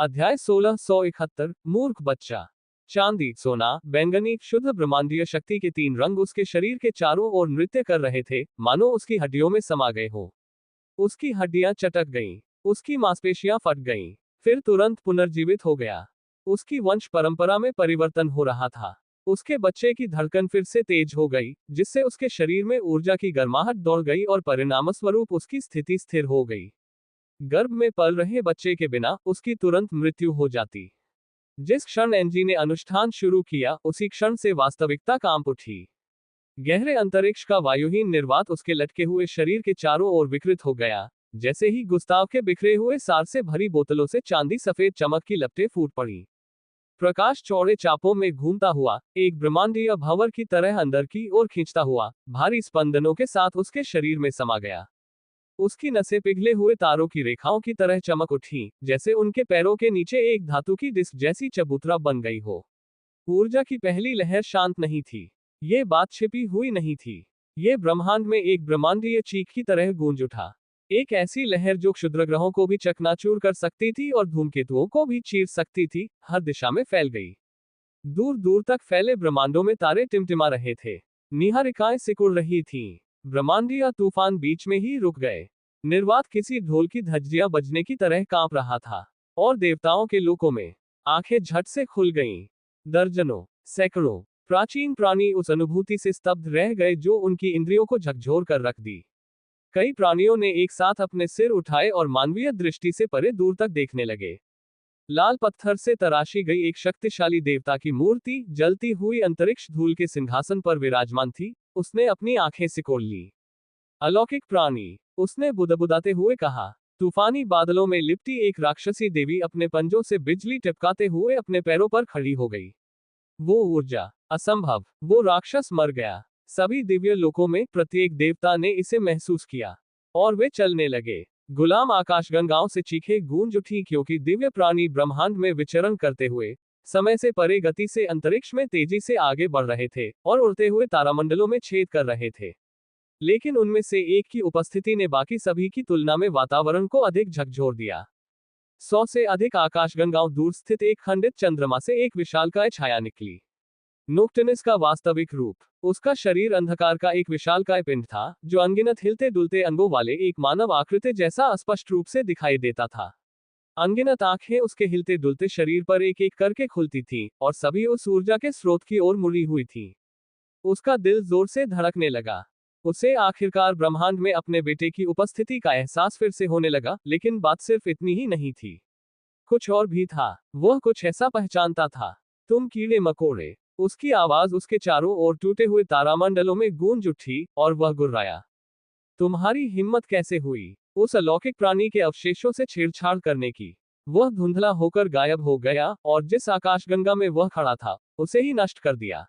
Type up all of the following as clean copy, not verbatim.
अध्याय 1671 मूर्ख बच्चा। चांदी, सोना, बैंगनी, शुद्ध ब्रह्मांडीय शक्ति के तीन रंग उसके शरीर के चारों ओर नृत्य कर रहे थे, मानो उसकी हड्डियों में समा गए हो। उसकी हड्डियां चटक गईं, उसकी मांसपेशियां फट गईं, फिर तुरंत पुनर्जीवित हो गया। उसकी वंश परंपरा में परिवर्तन हो रहा था। उसके बच्चे की धड़कन फिर से तेज हो गई, जिससे उसके शरीर में ऊर्जा की गर्माहट दौड़ गई और परिणामस्वरूप उसकी स्थिति स्थिर हो गई। गर्भ में पल रहे बच्चे के बिना उसकी तुरंत मृत्यु हो जाती। जिस क्षण एनजी ने अनुष्ठान शुरू किया, उसी क्षण से वास्तविकता कांप उठी। गहरे अंतरिक्ष का वायुहीन निर्वात उसके लटके हुए शरीर के चारों ओर विकृत हो गया। जैसे ही गुस्ताव के बिखरे हुए सार से भरी बोतलों से चांदी सफेद चमक की लपटें फूट पड़ी। प्रकाश चौड़े चापों में घूमता हुआ, एक ब्रह्मांडीय भंवर की तरह अंदर की ओर खींचता हुआ, भारी स्पंदनों के साथ उसके शरीर में समा गया। उसकी नसें पिघले हुए तारों की रेखाओं की तरह चमक उठी, जैसे उनके पैरों के नीचे एक धातु की डिस्क जैसी चबूतरा बन गई हो। ऊर्जा की पहली लहर शांत नहीं थी। ये बात छिपी हुई नहीं थी। ये ब्रह्मांड में एक ब्रह्मांडीय चीख की तरह गूंज उठा। एक ऐसी लहर जो क्षुद्रग्रहों को भी चकनाचूर कर सकती थी और धूमकेतुओं को भी चीर सकती थी, हर दिशा में फैल गई। दूर दूर तक फैले ब्रह्मांडों में तारे टिमटिमा रहे थे। निहारिकाएं सिकुड़ रही थीं। ब्रह्मांडीय तूफान बीच में ही रुक गए। निर्वात किसी ढोल की धज्जियां बजने की तरह कांप रहा था। और देवताओं के लोकों में आंखें झट से खुल गईं। दर्जनों, सैकड़ों प्राचीन प्राणी उस अनुभूति से स्तब्ध रह गए जो उनकी इंद्रियों को झकझोर कर रख दी। कई प्राणियों ने एक साथ अपने सिर उठाए और मानवीय दृष्टि से परे दूर तक देखने लगे। लाल पत्थर से तराशी गई एक शक्तिशाली देवता की मूर्ति जलती हुई अंतरिक्ष धूल के सिंहासन पर विराजमान थी। उसने अपनी आंखें सिकोड़ ली। अलौकिक प्राणी, उसने बुदबुदाते हुए कहा। तूफानी बादलों में लिपटी एक राक्षसी देवी अपने पंजों से बिजली टिपकाते हुए अपने पैरों पर खड़ी हो गई। वो ऊर्जा, असंभव, वो राक्षस मर गया। सभी दिव्य लोकों में प्रत्येक देवता ने इसे महसूस किया। और वे चलने लगे। गुलाम आकाशगंगाओं से चीखें गूंज उठी, क्योंकि दिव्य प्राणी ब्रह्मांड में विचरण करते हुए समय से परे गति से अंतरिक्ष में तेजी से आगे बढ़ रहे थे और उड़ते हुए तारामंडलों में छेद कर रहे थे। लेकिन उनमें से एक की उपस्थिति ने बाकी सभी की तुलना में वातावरण को अधिक झकझोर दिया। 100 से अधिक आकाशगंगाओं दूर स्थित एक खंडित चंद्रमा से एक विशालकाय छाया निकली। नोक्टनिस का वास्तविक रूप। उसका शरीर अंधकार का एक विशालकाय पिंड था, जो अनगिनत हिलते डुलते अंगों वाले एक मानव आकृति जैसा स्पष्ट रूप से दिखाई देता था। अनगिनत आंखें उसके हिलते डुलते शरीर पर एक एक करके खुलती थीं, और सभी उस ऊर्जा के स्रोत की ओर मुड़ी हुई थीं। उसका दिल जोर से धड़कने लगा। उसे आखिरकार ब्रह्मांड में अपने बेटे की उपस्थिति का एहसास फिर से होने लगा, लेकिन बात सिर्फ इतनी ही नहीं थी। कुछ और भी था। वह कुछ ऐसा पहचानता था। तुम कीड़े मकोड़े। उसकी आवाज उसके चारों ओर टूटे हुए तारामंडलों में गूंज उठी, और वह गुर्राया। तुम्हारी हिम्मत कैसे हुई उस अलौकिक प्राणी के अवशेषों से छेड़छाड़ करने की? वह धुंधला होकर गायब हो गया, और जिस आकाशगंगा में वह खड़ा था, उसे ही नष्ट कर दिया।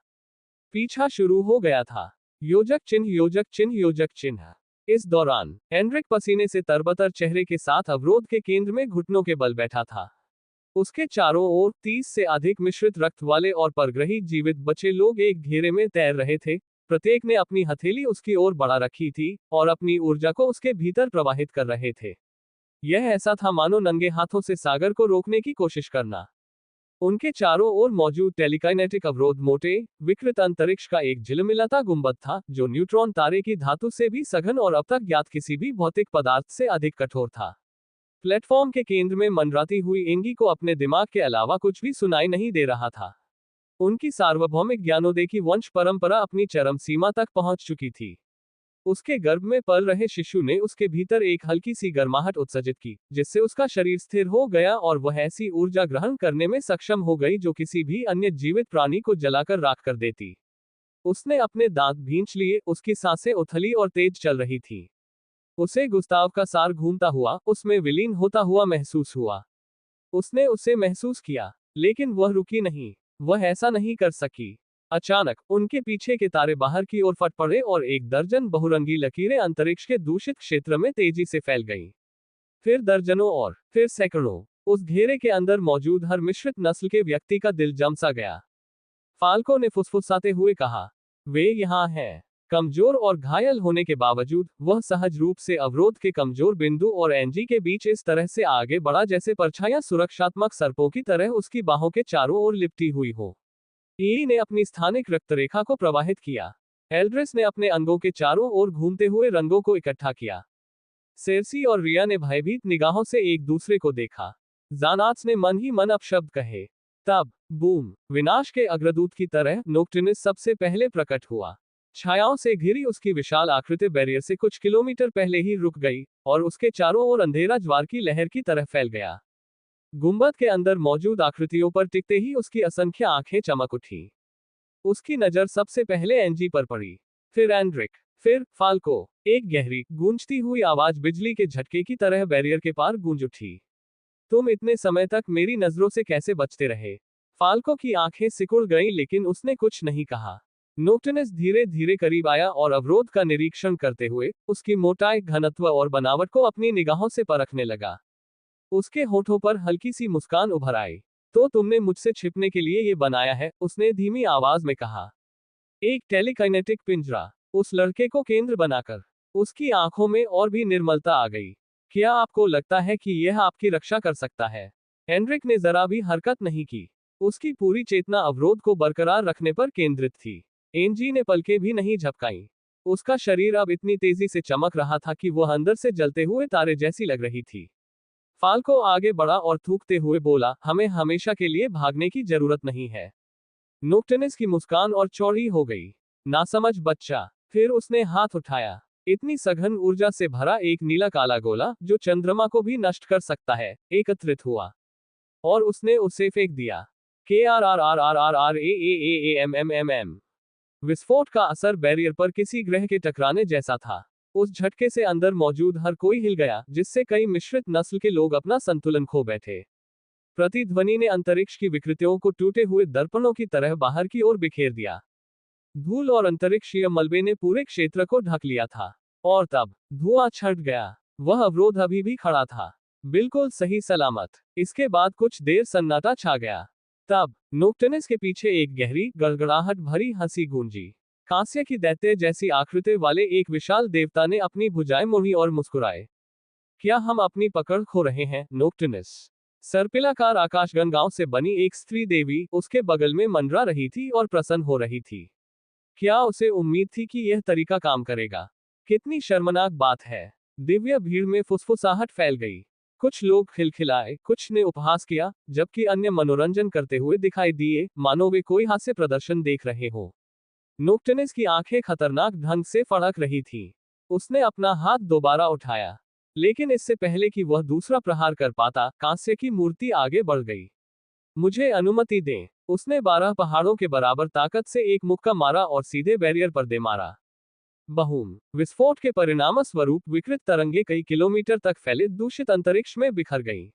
पीछा शुरू हो गया था। योजक चिन्ह, योजक चिन्ह, योजक चिन्ह। इस दौरान हेनरिक पसीने से तरबतर चेहरे के साथ अवरोध के केंद्र में घुटनों के बल बैठा था। उसके चारों ओर 30 से अधिक मिश्रित रक्त वाले और परग्रही जीवित बचे लोग एक घेरे में तैर रहे थे। प्रत्येक ने अपनी हथेली उसकी ओर बढ़ा रखी थी और अपनी ऊर्जा को उसके भीतर प्रवाहित कर रहे थे। यह ऐसा था मानो नंगे हाथों से सागर को रोकने की कोशिश करना। उनके चारों ओर मौजूद टेलीकाइनेटिक अवरोध मोटे, विकृत अंतरिक्ष का एक झिलमिलाता गुंबद था, जो न्यूट्रॉन तारे की धातु से भी सघन और अब तक ज्ञात किसी भी भौतिक पदार्थ से अधिक कठोर था। प्लेटफॉर्म के केंद्र में मंडराती हुई एंगी को अपने दिमाग के अलावा कुछ भी सुनाई नहीं दे रहा था। उनकी सार्वभौमिक ज्ञानोदय की वंश परंपरा अपनी चरम सीमा तक पहुंच चुकी थी। उसके गर्भ में पल रहे शिशु ने उसके भीतर एक हल्की सी गर्माहट उत्सर्जित की, जिससे उसका शरीर स्थिर हो गया और वह ऐसी ऊर्जा ग्रहण करने में सक्षम हो गई जो किसी भी अन्य जीवित प्राणी को जलाकर राख कर देती। उसने अपने दांत भींच लिए, उसकी सांसें उथली और तेज चल रही थी। उसे गुस्ताव का सार घूमता हुआ, उसमें विलीन होता हुआ महसूस हुआ। उसने उसे महसूस किया, लेकिन वह रुकी नहीं। वह ऐसा नहीं कर सकी। अचानक उनके पीछे के तारे बाहर की ओर फट पड़े और एक दर्जन बहुरंगी लकीरें अंतरिक्ष के दूषित क्षेत्र में तेजी से फैल गईं। फिर दर्जनों और फिर सैकड़ों। उस घेरे के अंदर मौजूद हर मिश्रित नस्ल के व्यक्ति का दिल जम सा गया। फाल्को ने फुसफुसाते हुए कहा, वे यहाँ हैं। कमजोर और घायल होने के बावजूद वह सहज रूप से अवरोध के कमजोर बिंदु और एनजी के बीच इस तरह से आगे बढ़ा जैसे परछाइयां सुरक्षात्मक सर्पों की तरह उसकी बाहों के चारों ओर लिपटी हुई हो। ई ने अपनी स्थानिक रक्तरेखा को प्रवाहित किया। एल्ड्रेस ने अपने अंगों के चारों ओर घूमते हुए रंगों को इकट्ठा किया। सेर्सी और रिया ने भयभीत निगाहों से एक दूसरे को देखा। जानात्स ने मन ही मन अपशब्द कहे। तब बूम, विनाश के अग्रदूत की तरह नोक्टिनस सबसे पहले प्रकट हुआ। छायाओं से घिरी उसकी विशाल आकृति बैरियर से कुछ किलोमीटर पहले ही रुक गई और उसके चारों ओर अंधेरा ज्वार की लहर की तरह फैल गया। गुंबद के अंदर मौजूद आकृतियों पर टिकते ही उसकी असंख्य आंखें चमक उठी। उसकी नजर सबसे पहले एनजी पर पड़ी, फिर एंड्रिक, फिर फाल्को। एक गहरी गूंजती हुई आवाज बिजली के झटके की तरह बैरियर के पार गूंज उठी। तुम इतने समय तक मेरी नजरों से कैसे बचते रहे? फाल्को की आंखें सिकुड़ गईं लेकिन उसने कुछ नहीं कहा। नोक्टिनस धीरे धीरे करीब आया और अवरोध का निरीक्षण करते हुए उसकी मोटाई, घनत्व और बनावट को अपनी निगाहों से परखने लगा। उसके होठों पर हल्की सी मुस्कान उभर आई। तो तुमने मुझसे छिपने के लिए ये बनाया है, उसने धीमी आवाज में कहा। एक टेलीकाइनेटिक पिंजरा। उस लड़के को केंद्र बनाकर उसकी आंखों में और भी निर्मलता आ गई। क्या आपको लगता है कि यह आपकी रक्षा कर सकता है? एंड्रिक ने जरा भी हरकत नहीं की। उसकी पूरी चेतना अवरोध को बरकरार रखने पर केंद्रित थी। एनजी ने पलकें भी नहीं झपकाई। उसका शरीर अब इतनी तेजी से चमक रहा था कि वह अंदर से जलते हुए तारे जैसी लग रही थी। फाल्को आगे बढ़ा और थूकते हुए बोला, हमें हमेशा के लिए भागने की जरूरत नहीं है। नोक्टिनस की मुस्कान और चौड़ी हो गई। नासमझ बच्चा। फिर उसने हाथ उठाया। इतनी सघन ऊर्जा से भरा एक नीला काला गोला जो चंद्रमा को भी नष्ट कर सकता है, एकत्रित हुआ और उसने उसे फेंक दिया। KRRRRRAAAAMMMM। विस्फोट का असर बैरियर पर किसी ग्रह के टकराने जैसा था। उस झटके से अंदर मौजूद हर कोई हिल गया, जिससे कई मिश्रित नस्ल के लोग अपना संतुलन खो बैठे। प्रतिध्वनि ने अंतरिक्ष की विकृतियों को टूटे हुए दर्पणों की तरह बाहर की ओर बिखेर दिया। धूल और अंतरिक्षीय मलबे ने पूरे क्षेत्र को ढक लिया था। और तब धुआं छट गया। वह अवरोध अभी भी खड़ा था, बिल्कुल सही सलामत। इसके बाद कुछ देर सन्नाटा छा गया। तब नोक्टिनस के पीछे एक गहरी गड़गड़ाहट भरी हंसी गूंजी। कांस्य की दैत्य जैसी आकृति वाले एक विशाल देवता ने अपनी भुजाएं मोड़ी और मुस्कुराए। क्या हम अपनी पकड़ खो रहे हैं? नोक्टिनस। सर्पिलाकार आकाशगंगाओं से बनी एक स्त्री देवी उसके बगल में मंडरा रही थी और प्रसन्न हो रही थी। क्या उसे उम्मीद थी कि यह तरीका काम करेगा? कितनी शर्मनाक बात है। दिव्य भीड़ में फुसफुसाहट फैल गई। कुछ लोग खिलखिलाए, कुछ ने उपहास किया, जबकि अन्य मनोरंजन करते हुए दिखाई दिए, मानो वे कोई हास्य प्रदर्शन देख रहे हो। नोक्टिनस की आंखें खतरनाक ढंग से फड़क रही थीं। उसने अपना हाथ दोबारा उठाया, लेकिन इससे पहले कि वह दूसरा प्रहार कर पाता, कांस्य की मूर्ति आगे बढ़ गई। मुझे अनुमति दें। उसने 12 पहाड़ों के बराबर ताकत से एक मुक्का मारा और सीधे बैरियर पर दे मारा। बहूम। विस्फोट के परिणाम स्वरूप विकृत तरंगे कई किलोमीटर तक फैले दूषित अंतरिक्ष में बिखर गईं।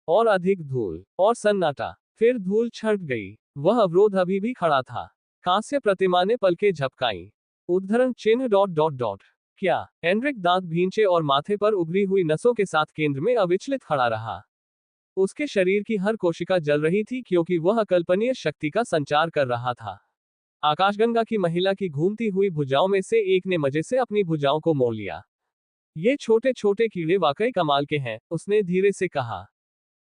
और अधिक धूल और सन्नाटा। फिर धूल छट गई। वह अवरोध अभी भी खड़ा था। कांस्य प्रतिमा ने पलकें झपकाईं। उद्धरण चिन्ह ... क्या? एंड्रिक दांत भींचे और माथे पर उभरी हुई नसों के साथ केंद्र में अविचलित खड़ा रहा। उसके शरीर की हर कोशिका जल रही थी क्योंकि वह अकल्पनीय शक्ति का संचार कर रहा था। आकाशगंगा की महिला की घूमती हुई भुजाओं में से एक ने मजे से अपनी भुजाओं को मोड़ लिया। ये छोटे छोटे कीड़े वाकई कमाल के हैं, उसने धीरे से कहा।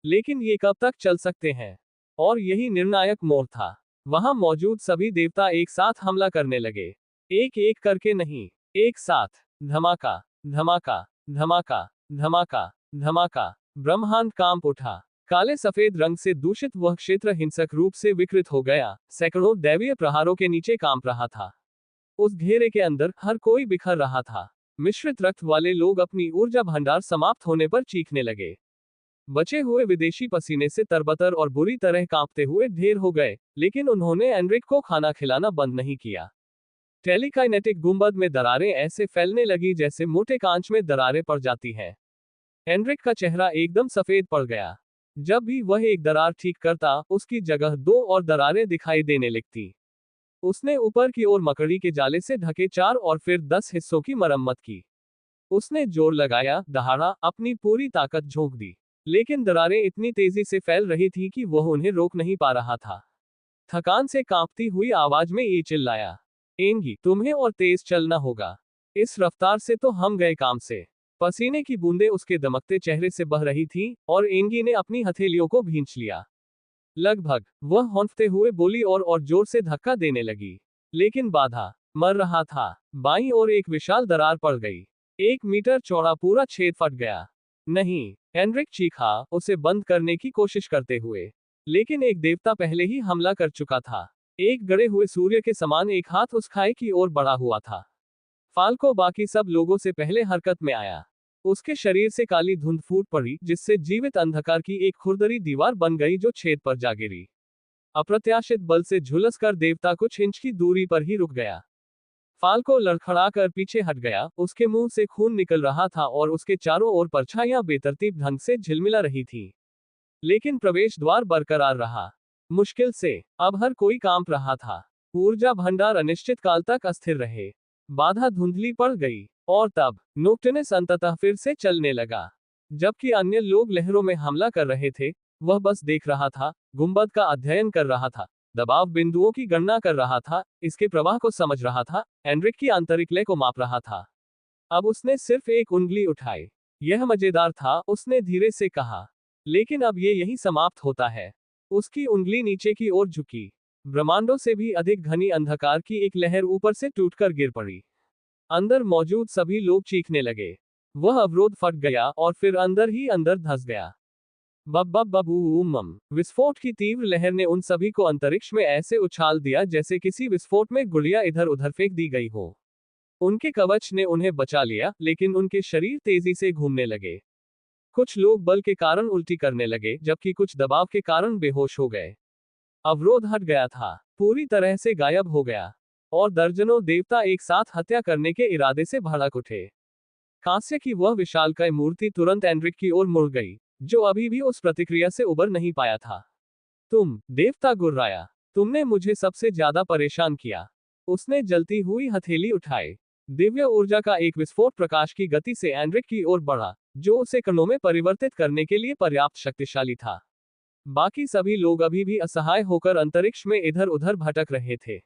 लेकिन ये कब तक चल सकते हैं? और यही निर्णायक मोड़ था। वहां मौजूद सभी देवता एक साथ हमला करने लगे। एक एक करके नहीं, एक साथ। धमाका, धमाका, धमाका, धमाका, धमाका। ब्रह्मांड कांप उठा। काले सफेद रंग से दूषित वह क्षेत्र हिंसक रूप से विकृत हो गया, सैकड़ों दैवीय प्रहारों के नीचे कांप रहा था। उस घेरे के अंदर हर कोई बिखर रहा था। मिश्रित रक्त वाले लोग अपनी ऊर्जा भंडार समाप्त होने पर चीखने लगे। बचे हुए विदेशी पसीने से तरबतर और बुरी तरह कांपते हुए ढेर हो गए, लेकिन उन्होंने एंड्रिक को खाना खिलाना बंद नहीं किया। टेलीकाइनेटिक गुंबद में दरारें ऐसे फैलने लगी जैसे मोटे कांच में दरारें पड़ जाती हैं। एंड्रिक का चेहरा एकदम सफेद पड़ गया। जब भी वह एक दरार ठीक करता, उसकी जगह 2 और दरारें दिखाई देने लगती। उसने ऊपर की ओर मकड़ी के जाले से ढके 4 और फिर 10 हिस्सों की मरम्मत की। उसने जोर लगाया, दहाड़ा, अपनी पूरी ताकत झोंक दी। लेकिन दरारें इतनी तेजी से फैल रही थीं कि वह उन्हें रोक नहीं पा रहा था। थकान से कांपती हुई आवाज में ये चिल्लाया, एंगी, तुम्हें और तेज चलना होगा। इस रफ्तार से तो हम गए काम से। पसीने की बूंदें उसके दमकते चेहरे से बह रही थीं, और एंगी ने अपनी हथेलियों को भींच लिया। लगभग, वह हौंफते हुए बोली और जोर से धक्का देने लगी। लेकिन बाधा मर रहा था। बाईं ओर एक विशाल दरार पड़ गई। 1 मीटर चौड़ा पूरा छेद फट गया। नहीं, एनरिक चीखा, उसे बंद करने की कोशिश करते हुए। लेकिन एक देवता पहले ही हमला कर चुका था। एक गड़े हुए सूर्य के समान एक हाथ उस खाई की ओर बढ़ा हुआ था। फाल्को बाकी सब लोगों से पहले हरकत में आया। उसके शरीर से काली धुंध फूट पड़ी, जिससे जीवित अंधकार की एक खुरदरी दीवार बन गई जो छेद पर जा गिरी। अप्रत्याशित बल से झुलसकर देवता कुछ इंच की दूरी पर ही रुक गया। फाल्को लड़खड़ाकर पीछे हट गया, उसके मुंह से खून निकल रहा था और उसके चारों ओर परछाइयां बेतरतीब ढंग से झिलमिला रही थीं। लेकिन प्रवेश द्वार बरकरार रहा। मुश्किल से अब हर कोई कांप रहा था। ऊर्जा भंडार अनिश्चित काल तक अस्थिर रहे। बाधा धुंधली पड़ गई, और तब नोक्टिनस अंततः फिर से चलने लगा। जबकि अन्य लोग लहरों में हमला कर रहे थे, वह बस देख रहा था, गुंबद का अध्ययन कर रहा था, दबाव बिंदुओं की गणना कर रहा था, इसके प्रवाह को समझ रहा था, एनरिक की आंतरिक लय को माप रहा था। अब उसने सिर्फ एक उंगली उठाई। यह मजेदार था, उसने धीरे से कहा। लेकिन अब ये यही समाप्त होता है। उसकी उंगली नीचे की ओर झुकी। ब्रह्मांडों से भी अधिक घनी अंधकार की एक लहर ऊपर से टूटकर गिर पड़ी। अंदर मौजूद सभी लोग चीखने लगे। वह अवरोध फट गया और फिर अंदर ही अंदर धंस गया। बबूम। विस्फोट की तीव्र लहर ने उन सभी को अंतरिक्ष में ऐसे उछाल दिया जैसे किसी विस्फोट में गुड़िया इधर उधर फेंक दी गई हो। उनके कवच ने उन्हें बचा लिया, लेकिन उनके शरीर तेजी से घूमने लगे। कुछ लोग बल के कारण उल्टी करने लगे, जबकि कुछ दबाव के कारण बेहोश हो गए। अवरोध हट गया था, पूरी तरह से गायब हो गया, और दर्जनों देवता एक साथ हत्या करने के इरादे से भड़क उठे। कांस्य की वह विशालकाय मूर्ति तुरंत एनरिक की ओर मुड़ गई, जो अभी भी उस प्रतिक्रिया से उबर नहीं पाया था। तुम, देवता गुर्राया, तुमने मुझे सबसे ज्यादा परेशान किया। उसने जलती हुई हथेली उठाई। दिव्य ऊर्जा का एक विस्फोट प्रकाश की गति से एनरिक की ओर बढ़ा, जो उसे कणों में परिवर्तित करने के लिए पर्याप्त शक्तिशाली था। बाकी सभी लोग अभी भी असहाय होकर अंतरिक्ष में इधर उधर भटक रहे थे।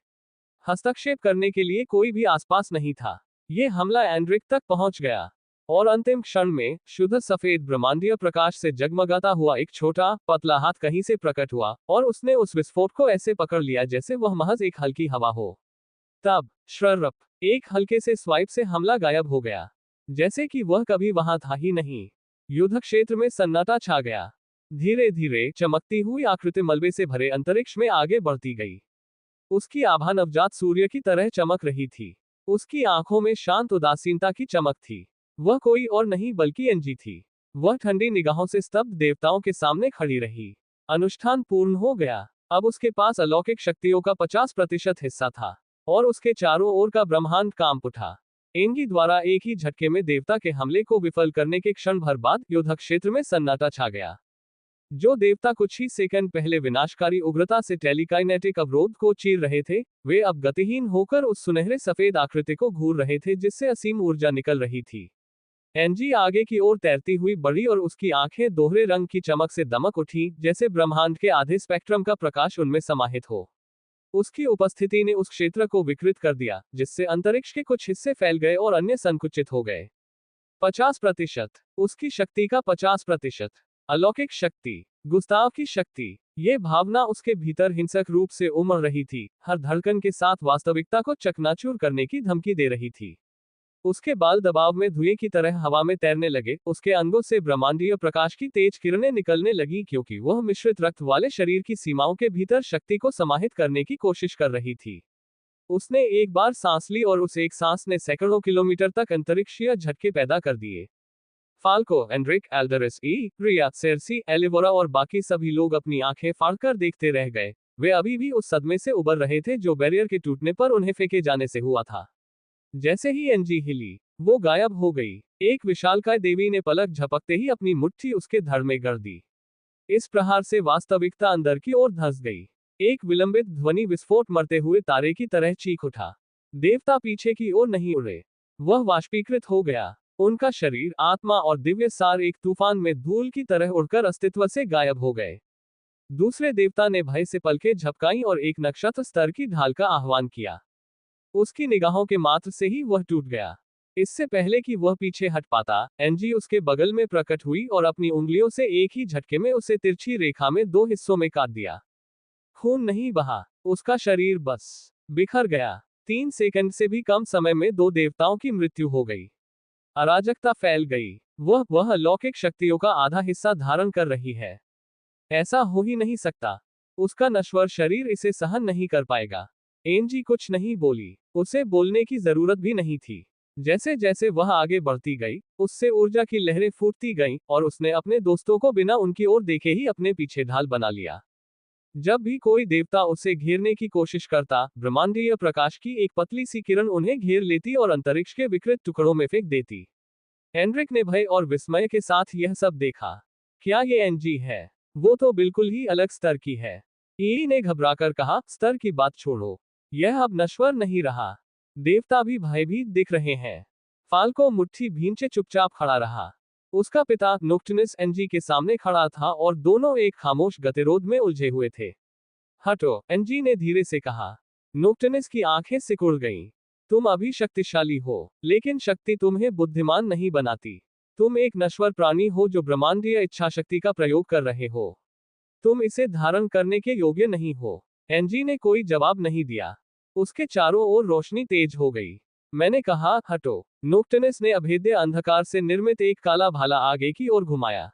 हस्तक्षेप करने के लिए कोई भी आसपास नहीं था। ये हमला एनरिक तक पहुंच गया, और अंतिम क्षण में शुद्ध सफेद ब्रह्मांडीय प्रकाश से जगमगाता हुआ एक छोटा पतला हाथ कहीं से प्रकट हुआ, और उसने उस विस्फोट को ऐसे पकड़ लिया जैसे वह महज एक हल्की हवा हो। तब श्ररप, एक हल्के से स्वाइप से हमला गायब हो गया, जैसे कि वह कभी वहां था ही नहीं। युद्ध क्षेत्र में सन्नाटा छा गया। धीरे धीरे चमकती हुई आकृति मलबे से भरे अंतरिक्ष में आगे बढ़ती गई। उसकी आभा नवजात सूर्य की तरह चमक रही थी। उसकी आंखों में शांत उदासीनता की चमक थी। वह कोई और नहीं बल्कि एनजी थी। वह ठंडी निगाहों से स्तब्ध देवताओं के सामने खड़ी रही। अनुष्ठान पूर्ण हो गया। अब उसके पास अलौकिक शक्तियों का 50% हिस्सा था, और उसके चारों ओर का ब्रह्मांड कांप उठा। एंगी द्वारा एक ही झटके में देवता के हमले को विफल करने के क्षण भर बाद युद्ध क्षेत्र में सन्नाटा छा गया। जो देवता कुछ ही सेकंड पहले विनाशकारी उग्रता से टेलीकाइनेटिक अवरोध को चीर रहे थे, वे अब गतिहीन होकर उस सुनहरे सफेद आकृति को घूर रहे थे जिससे असीम ऊर्जा निकल रही थी। एनजी आगे की ओर तैरती हुई बढ़ी, और उसकी आंखें दोहरे रंग की चमक से दमक उठी, जैसे ब्रह्मांड के आधे स्पेक्ट्रम का प्रकाश उनमें समाहित हो। उसकी उपस्थिति ने उस क्षेत्र को विकृत कर दिया, जिससे अंतरिक्ष के कुछ हिस्से फैल गए और अन्य संकुचित हो गए। 50%, उसकी शक्ति का 50%। अलौकिक शक्ति, गुस्ताव की शक्ति। ये भावना उसके भीतर हिंसक रूप से उमड़ रही थी, हर धड़कन के साथ वास्तविकता को चकनाचूर करने की धमकी दे रही थी। उसके बाल दबाव में धुएं की तरह हवा में तैरने लगे, उसके अंगों से ब्रह्मांडीय प्रकाश की तेज किरणें निकलने लगी, क्योंकि वह मिश्रित रक्त वाले शरीर की सीमाओं के भीतर शक्ति को समाहित करने की कोशिश कर रही थी। उसने एक बार सांस ली, और उस एक सांस ने सैकड़ों किलोमीटर तक अंतरिक्षीय झटके पैदा कर दिए। फाल्को, एनरिक, एल्डरिस, रिया, सेर्सी, एलिवोरा और बाकी सभी लोग अपनी आंखें फाड़कर देखते रह गए। वे अभी भी उस सदमे से उबर रहे थे जो बैरियर के टूटने पर उन्हें फेंके जाने से हुआ था। जैसे ही एनजी हिली, वो गायब हो गई। एक विशालकाय देवी ने पलक झपकते ही अपनी मुट्ठी उसके धड़ में गड़ दी। इस प्रहार से वास्तविकता अंदर की ओर धंस गई। एक विलंबित ध्वनि विस्फोट मरते हुए तारे की तरह चीख उठा। देवता पीछे की ओर नहीं उड़े, वह वाष्पीकृत हो गया। उनका शरीर, आत्मा और दिव्य सार एक तूफान में धूल की तरह उड़कर अस्तित्व से गायब हो गए। दूसरे देवता ने भय से पलकें झपकाईं और एक नक्षत्र स्तर की ढाल का आह्वान किया। उसकी निगाहों के मात्र से ही वह टूट गया। इससे पहले कि वह पीछे हट पाता, एनजी उसके बगल में प्रकट हुई और अपनी उंगलियों से एक ही झटके में उसे तिरछी रेखा में 2 हिस्सों में काट दिया। खून नहीं बहा, उसका शरीर बस बिखर गया। 3 सेकंड से भी कम समय में 2 देवताओं की मृत्यु हो गई। अराजकता फैल गई। वह अलौकिक शक्तियों का आधा हिस्सा धारण कर रही है। ऐसा हो ही नहीं सकता। उसका नश्वर शरीर इसे सहन नहीं कर पाएगा। एनजी कुछ नहीं बोली। उसे बोलने की जरूरत भी नहीं थी। जैसे जैसे वह आगे बढ़ती गई, उससे ऊर्जा की लहरें फूटती गईं और उसने अपने दोस्तों को बिना उनकी ओर देखे ही अपने पीछे ढाल बना लिया। जब भी कोई देवता उसे घेरने की कोशिश करता, ब्रह्मांडीय प्रकाश की एक पतली सी किरण उन्हें घेर लेती और अंतरिक्ष के विकृत टुकड़ों में फेंक देती। हेनरिक ने भय और विस्मय के साथ यह सब देखा। क्या ये एनजी है? वो तो बिल्कुल ही अलग स्तर की है। ई ने घबराकर कहा, स्तर की बात छोड़ो। यह अब नश्वर नहीं रहा। देवता भी भयभीत दिख रहे हैं। फाल्को मुट्ठी भींचे चुपचाप खड़ा रहा। उसका पिता नोक्टनस एनजी के सामने खड़ा था और दोनों एक खामोश गतिरोध में उलझे हुए थे। हटो, एनजी ने धीरे से कहा। नोक्टनस की आंखें सिकुड़ गईं। तुम अभी शक्तिशाली हो, लेकिन शक्ति तुम्हें बुद्धिमान नहीं बनाती। तुम एक नश्वर प्राणी हो जो ब्रह्मांडीय इच्छा शक्ति का प्रयोग कर रहे हो। तुम इसे धारण करने के योग्य नहीं हो। एनजी ने कोई जवाब नहीं दिया। उसके चारों ओर रोशनी तेज हो गई। मैंने कहा, हटो। नोक्टनस ने अभेद्य अंधकार से निर्मित एक काला भाला आगे की ओर घुमाया।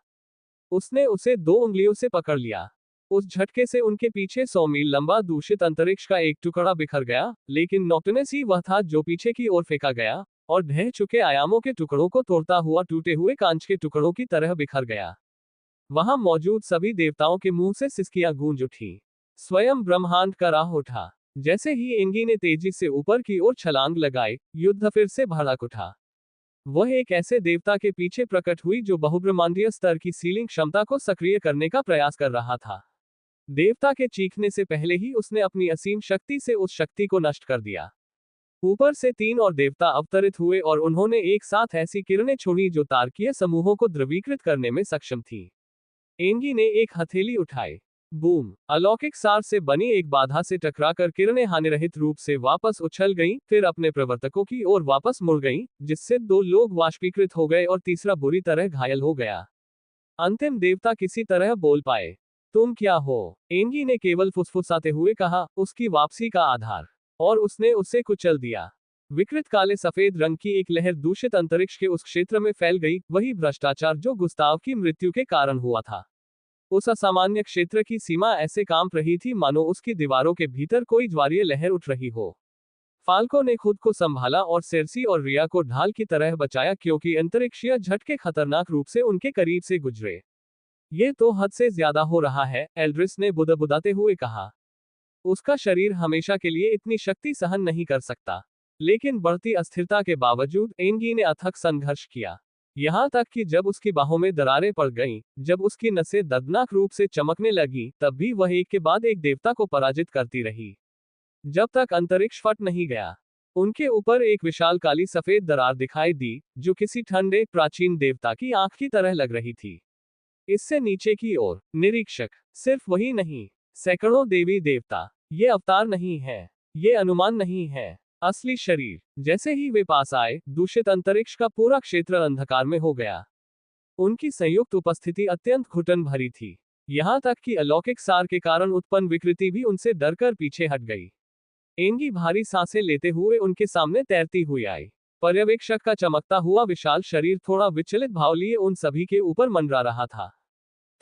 उसने उसे 2 उंगलियों से पकड़ लिया। उस झटके से उनके पीछे 100 मील लंबा दूषित अंतरिक्ष का एक टुकड़ा बिखर गया, लेकिन नोक्टनस ही वह था जो पीछे की ओर फेंका गया और ढह चुके आयामों के टुकड़ों को तोड़ता हुआ टूटे हुए कांच के टुकड़ों की तरह बिखर गया। वहां मौजूद सभी देवताओं के मुंह से सिसकियां गूंज उठी। स्वयं ब्रह्मांड का राह उठा। जैसे ही एंगी ने तेजी से ऊपर की ओर छलांग लगाई, युद्ध फिर से भड़क उठा। वह एक ऐसे देवता के पीछे प्रकट हुई जो बहुब्रह्मांडीय स्तर की सीलिंग क्षमता को सक्रिय करने का प्रयास कर रहा था। देवता के चीखने से पहले ही उसने अपनी असीम शक्ति से उस शक्ति को नष्ट कर दिया। ऊपर से 3 और देवता अवतरित हुए और उन्होंने एक साथ ऐसी किरणें छोड़ी जो तारकीय समूहों को द्रवीकृत करने में सक्षम थी। एंगी ने एक हथेली उठाई। बूम! अलौकिक सार से बनी एक बाधा से टकराकर किरणें हानिरहित रूप से वापस उछल गईं, फिर अपने प्रवर्तकों की ओर वापस मुड़ गईं, जिससे 2 लोग वाष्पीकृत हो गए और तीसरा बुरी तरह घायल हो गया। अंतिम देवता किसी तरह बोल पाए। तुम क्या हो? एंगी ने केवल फुसफुसाते हुए कहा, उसकी वापसी का आधार। और उसने उसे कुचल दिया। विकृत काले सफेद रंग की एक लहर दूषित अंतरिक्ष के उस क्षेत्र में फैल गई, वही भ्रष्टाचार जो गुस्ताव की मृत्यु के कारण हुआ था। उस असामान्य क्षेत्र की सीमा ऐसे कांप रही थी मानो उसकी दीवारों के भीतर कोई ज्वारीय लहर उठ रही हो। फाल्को ने खुद को संभाला और सेर्सी और रिया को ढाल की तरह बचाया क्योंकि अंतरिक्षीय झटके खतरनाक रूप से उनके करीब से गुजरे। ये तो हद से ज्यादा हो रहा है, एल्ड्रिस ने बुदबुदाते हुए कहा। उसका शरीर हमेशा के लिए इतनी शक्ति सहन नहीं कर सकता। लेकिन बढ़ती अस्थिरता के बावजूद एंगी ने अथक संघर्ष किया। यहां तक कि जब उसकी बाहों में दरारें पड़ गईं, जब उसकी नसें दर्दनाक रूप से चमकने लगी, तब भी वह एक के बाद एक देवता को पराजित करती रही। जब तक अंतरिक्ष फट नहीं गया। उनके ऊपर एक विशाल काली सफेद दरार दिखाई दी, जो किसी ठंडे, प्राचीन देवता की आंख की तरह लग रही थी। इससे नीचे की ओर, निरीक्षक, सिर्फ वही नहीं, सैकड़ों देवी देवता। ये अवतार नहीं है। ये अनुमान नहीं है। असली शरीर। जैसे ही वे पास आए, दूषित अंतरिक्ष का पूरा क्षेत्र अंधकार में हो गया। उनकी संयुक्त उपस्थिति अत्यंत घुटन भरी थी। यहां तक कि अलौकिक सार के कारण उत्पन्न विकृति भी उनसे डरकर पीछे हट गई। एंगी भारी सांसें लेते हुए उनके सामने तैरती हुई आई। पर्यवेक्षक का चमकता हुआ विशाल शरीर थोड़ा विचलित भाव लिए उन सभी के ऊपर मंडरा रहा था।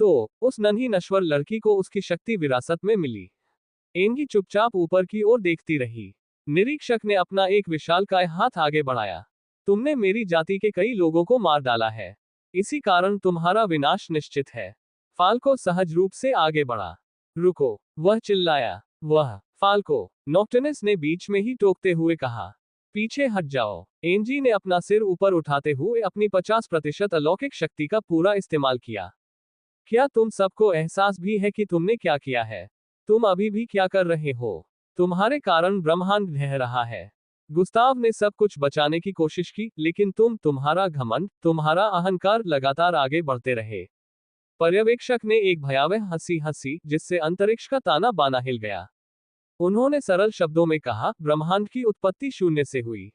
तो उस नन्ही नश्वर लड़की को उसकी शक्ति विरासत में मिली। एंगी चुपचाप ऊपर की ओर देखती रही। निरीक्षक ने अपना एक विशालकाय हाथ आगे बढ़ाया। तुमने मेरी जाति के कई लोगों को मार डाला है। इसी कारण तुम्हारा विनाश निश्चित है। फाल्को सहज रूप से आगे बढ़ा। रुको, वह चिल्लाया। वह फाल्को, नोक्टनस ने बीच में ही टोकते हुए कहा। पीछे हट जाओ। एंजी ने अपना सिर ऊपर उठाते हुए अपनी 50% अलौकिक शक्ति का पूरा इस्तेमाल किया। क्या तुम सबको एहसास भी है कि तुमने क्या किया है? तुम अभी भी क्या कर रहे हो? तुम्हारे कारण ब्रह्मांड ढह रहा है। गुस्ताव ने सब कुछ बचाने की कोशिश की, लेकिन तुम्हारा घमंड, तुम्हारा अहंकार लगातार आगे बढ़ते रहे। पर्यवेक्षक ने एक भयावह हंसी हंसी, जिससे अंतरिक्ष का ताना बाना हिल गया। उन्होंने सरल शब्दों में कहा, ब्रह्मांड की उत्पत्ति शून्य से हुई।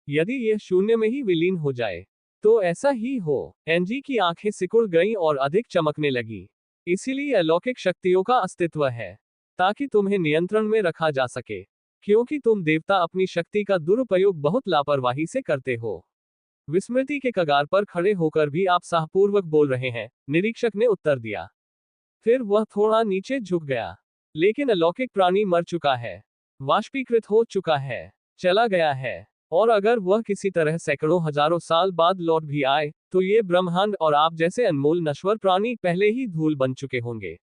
यदि यह शून्य में ही विलीन हो जाए तो ऐसा ही हो। एनजी की आंखें सिकुड़ गईं और अधिक चमकने लगी। इसीलिए अलौकिक शक्तियों का अस्तित्व है, ताकि तुम्हें नियंत्रण में रखा जा सके, क्योंकि तुम देवता अपनी शक्ति का दुरुपयोग बहुत लापरवाही से करते हो। विस्मृति के कगार पर खड़े होकर भी आप साहपूर्वक बोल रहे हैं, निरीक्षक ने उत्तर दिया। फिर वह थोड़ा नीचे झुक गया। लेकिन अलौकिक प्राणी मर चुका है, वाष्पीकृत हो चुका है, चला गया है। और अगर वह किसी तरह सैकड़ों हजारों साल बाद लौट भी आए, तो ये ब्रह्मांड और आप जैसे अनमोल नश्वर प्राणी पहले ही धूल बन चुके होंगे।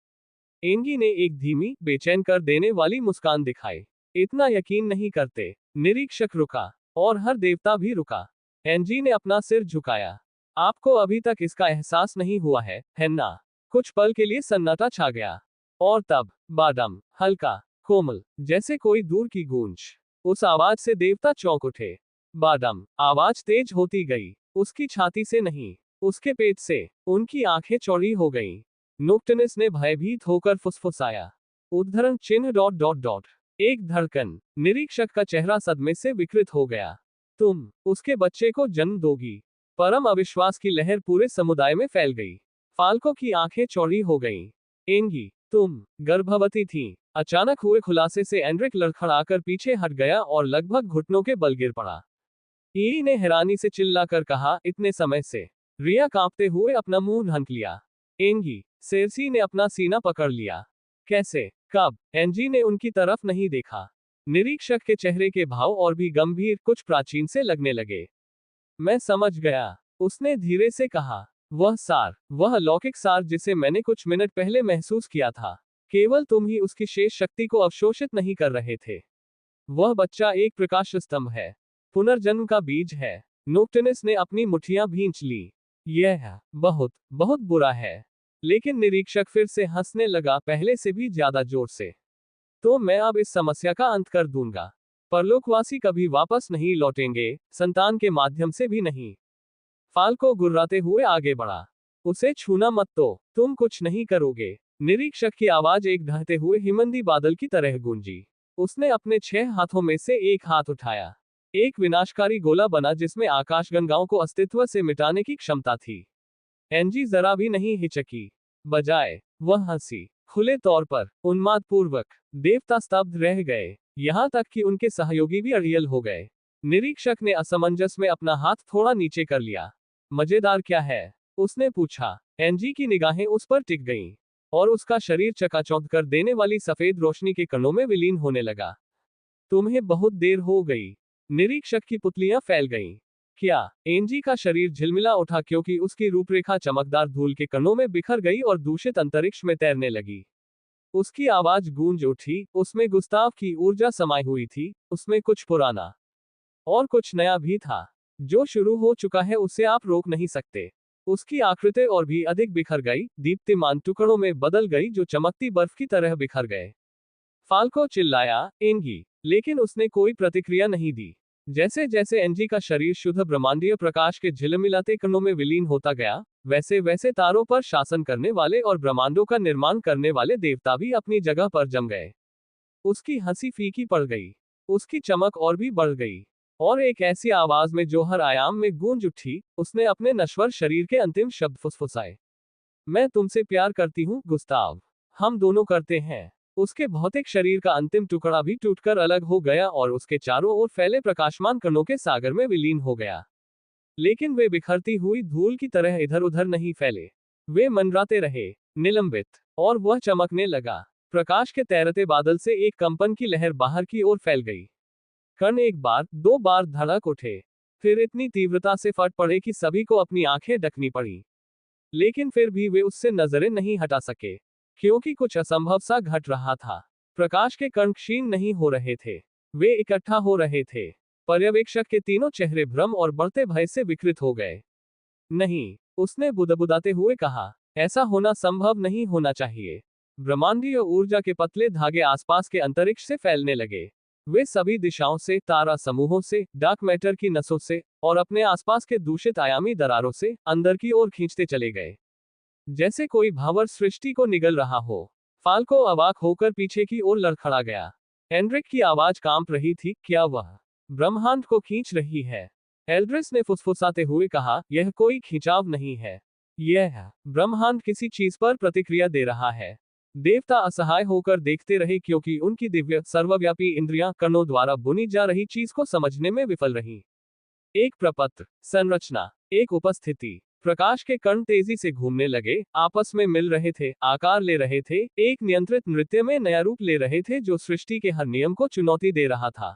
एंगी ने एक धीमी, बेचैन कर देने वाली मुस्कान दिखाई। इतना यकीन नहीं करते। निरीक्षक रुका, और हर देवता भी रुका। एंजी ने अपना सिर झुकाया। आपको अभी तक इसका एहसास नहीं हुआ है ना? कुछ पल के लिए सन्नाटा छा गया। और तब, बादम, हल्का, कोमल, जैसे कोई दूर की गूंज। उस आवाज से देवता चौंक उठे। बादम, आवाज तेज होती गई। उसकी छाती से नहीं, उसके पेट से। उनकी आंखें चौड़ी हो गईं। नोक्टनिस ने भयभीत होकर फुसफुसाया। उद्धरण चिन्ह डॉट डॉट डॉट। एक धड़कन। निरीक्षक का चेहरा सदमे से विकृत हो गया। तुम उसके बच्चे को जन्म दोगी? परम अविश्वास की लहर पूरे समुदाय में फैल गई। फाल्को की आंखें चौड़ी हो गईं। एंगी, तुम गर्भवती थी। अचानक हुए खुलासे से एंड्रिक लड़खड़ाकर पीछे हट गया और लगभग घुटनों के बल गिर पड़ा। ईरी ने हैरानी से चिल्लाकर कहा, इतने समय से? रिया कांपते हुए अपना मुंह ढंक लिया। एंगी, सेर्सी ने अपना सीना पकड़ लिया। कैसे? कब? एंजी ने उनकी तरफ नहीं देखा। निरीक्षक के चेहरे के भाव और भी गंभीर, कुछ प्राचीन से लगने लगे। मैं समझ गया, उसने धीरे से कहा। वह सार, वह अलौकिक सार जिसे मैंने कुछ मिनट पहले महसूस किया था। केवल तुम ही उसकी शेष शक्ति को अवशोषित नहीं कर रहे थे। वह बच्चा एक प्रकाश स्तंभ है, पुनर्जन्म का बीज है। नोक्टनिस ने अपनी मुट्ठियां भींच ली। यह बहुत बहुत बुरा है। लेकिन निरीक्षक फिर से हंसने लगा, पहले से भी ज्यादा जोर से। तो मैं अब इस समस्या का अंत कर दूंगा। परलोकवासी कभी वापस नहीं लौटेंगे, संतान के माध्यम से भी नहीं। फाल्को गुर्राते हुए आगे बढ़ा। उसे छूना मत, तो तुम कुछ नहीं करोगे। निरीक्षक की आवाज एक ढहते हुए हिमंदी बादल की तरह गूंजी। उसने अपने 6 हाथों में से एक हाथ उठाया। एक विनाशकारी गोला बना जिसमें आकाशगंगाओं को अस्तित्व से मिटाने की क्षमता थी। एंजी जरा भी नहीं हिचकी, बजाय वह हंसी, खुले तौर पर, उन्मादपूर्वक। देवता स्तब्ध रह गए, यहां तक कि उनके सहयोगी भी अड़ियल हो गए। निरीक्षक ने असमंजस में अपना हाथ थोड़ा नीचे कर लिया। मजेदार क्या है? उसने पूछा। एंजी की निगाहें उस पर टिक गईं, और उसका शरीर चकाचौंध कर देने वाली सफेद रोशनी के कणों में विलीन होने लगा। तुम्हें बहुत देर हो गई। निरीक्षक की पुतलियां फैल गईं। क्या? एंजी का शरीर झिलमिला उठा क्योंकि उसकी रूपरेखा चमकदार धूल के कणों में बिखर गई और दूषित अंतरिक्ष में तैरने लगी। उसकी आवाज गूंज उठी, उसमें गुस्ताव की ऊर्जा समाई हुई थी, उसमें कुछ पुराना और कुछ नया भी था। जो शुरू हो चुका है उसे आप रोक नहीं सकते। उसकी आकृति और भी अधिक बिखर गई, दीप्तिमान टुकड़ों में बदल गई जो चमकती बर्फ की तरह बिखर गए। फाल्को चिल्लाया, एंगी, लेकिन उसने कोई प्रतिक्रिया नहीं दी। जैसे जैसे एंजी का शरीर शुद्ध ब्रह्मांडीय प्रकाश के झिलमिलाते कणों में विलीन होता गया, वैसे वैसे तारों पर शासन करने वाले और ब्रह्मांडों का निर्माण करने वाले देवता भी अपनी जगह पर जम गए। उसकी हंसी फीकी पड़ गई, उसकी चमक और भी बढ़ गई, और एक ऐसी आवाज में जो हर आयाम में गूंज उठी, उसने अपने नश्वर शरीर के अंतिम शब्द फुसफुसाए। मैं तुमसे प्यार करती हूँ, गुस्ताव। हम दोनों करते हैं। उसके भौतिक शरीर का अंतिम टुकड़ा भी टूटकर अलग हो गया और उसके चारों ओर फैले प्रकाशमान कणों के सागर में विलीन हो गया। लेकिन वे बिखरती हुई धूल की तरह इधर उधर नहीं फैले। वे मंडराते रहे, निलंबित, और वह चमकने लगा। प्रकाश के तैरते बादल से एक कंपन की लहर बाहर की ओर फैल गई। कण एक बार, 2 बार धड़क उठे, फिर इतनी तीव्रता से फट पड़े कि सभी को अपनी आंखें ढकनी पड़ी। लेकिन फिर भी वे उससे नजरें नहीं हटा सके, क्योंकि कुछ असंभव सा घट रहा था। प्रकाश के कण क्षीण नहीं हो रहे थे, वे इकट्ठा हो रहे थे। पर्यवेक्षक के तीनों चेहरे भ्रम और बढ़ते भय से विकृत हो गए। नहीं, उसने बुदबुदाते हुए कहा, ऐसा होना संभव नहीं होना चाहिए। ब्रह्मांडीय ऊर्जा के पतले धागे आसपास के अंतरिक्ष से फैलने लगे। वे सभी दिशाओं से, तारा समूहों से, डार्क मैटर की नसों से, और अपने आसपास के दूषित आयामी दरारों से अंदर की ओर खींचते चले गए, जैसे कोई भावर सृष्टि को निगल रहा हो। फाल्को अवाक होकर पीछे की ओर लड़खड़ा गया। हेनरिक की आवाज कांप रही थी, क्या वह ब्रह्मांड को खींच रही है? एल्ड्रिस ने फुसफुसाते हुए कहा, यह कोई खिंचाव नहीं है। यह ब्रह्मांड किसी चीज पर प्रतिक्रिया दे रहा है। देवता असहाय होकर देखते रहे क्योंकि उनकी दिव्य सर्वव्यापी इंद्रियां कणों द्वारा बुनी जा रही चीज को समझने में विफल रहीं। एक प्रपत्र संरचना, एक उपस्थिति। प्रकाश के कण तेजी से घूमने लगे, आपस में मिल रहे थे, आकार ले रहे थे, एक नियंत्रित नृत्य में नया रूप ले रहे थे जो सृष्टि के हर नियम को चुनौती दे रहा था।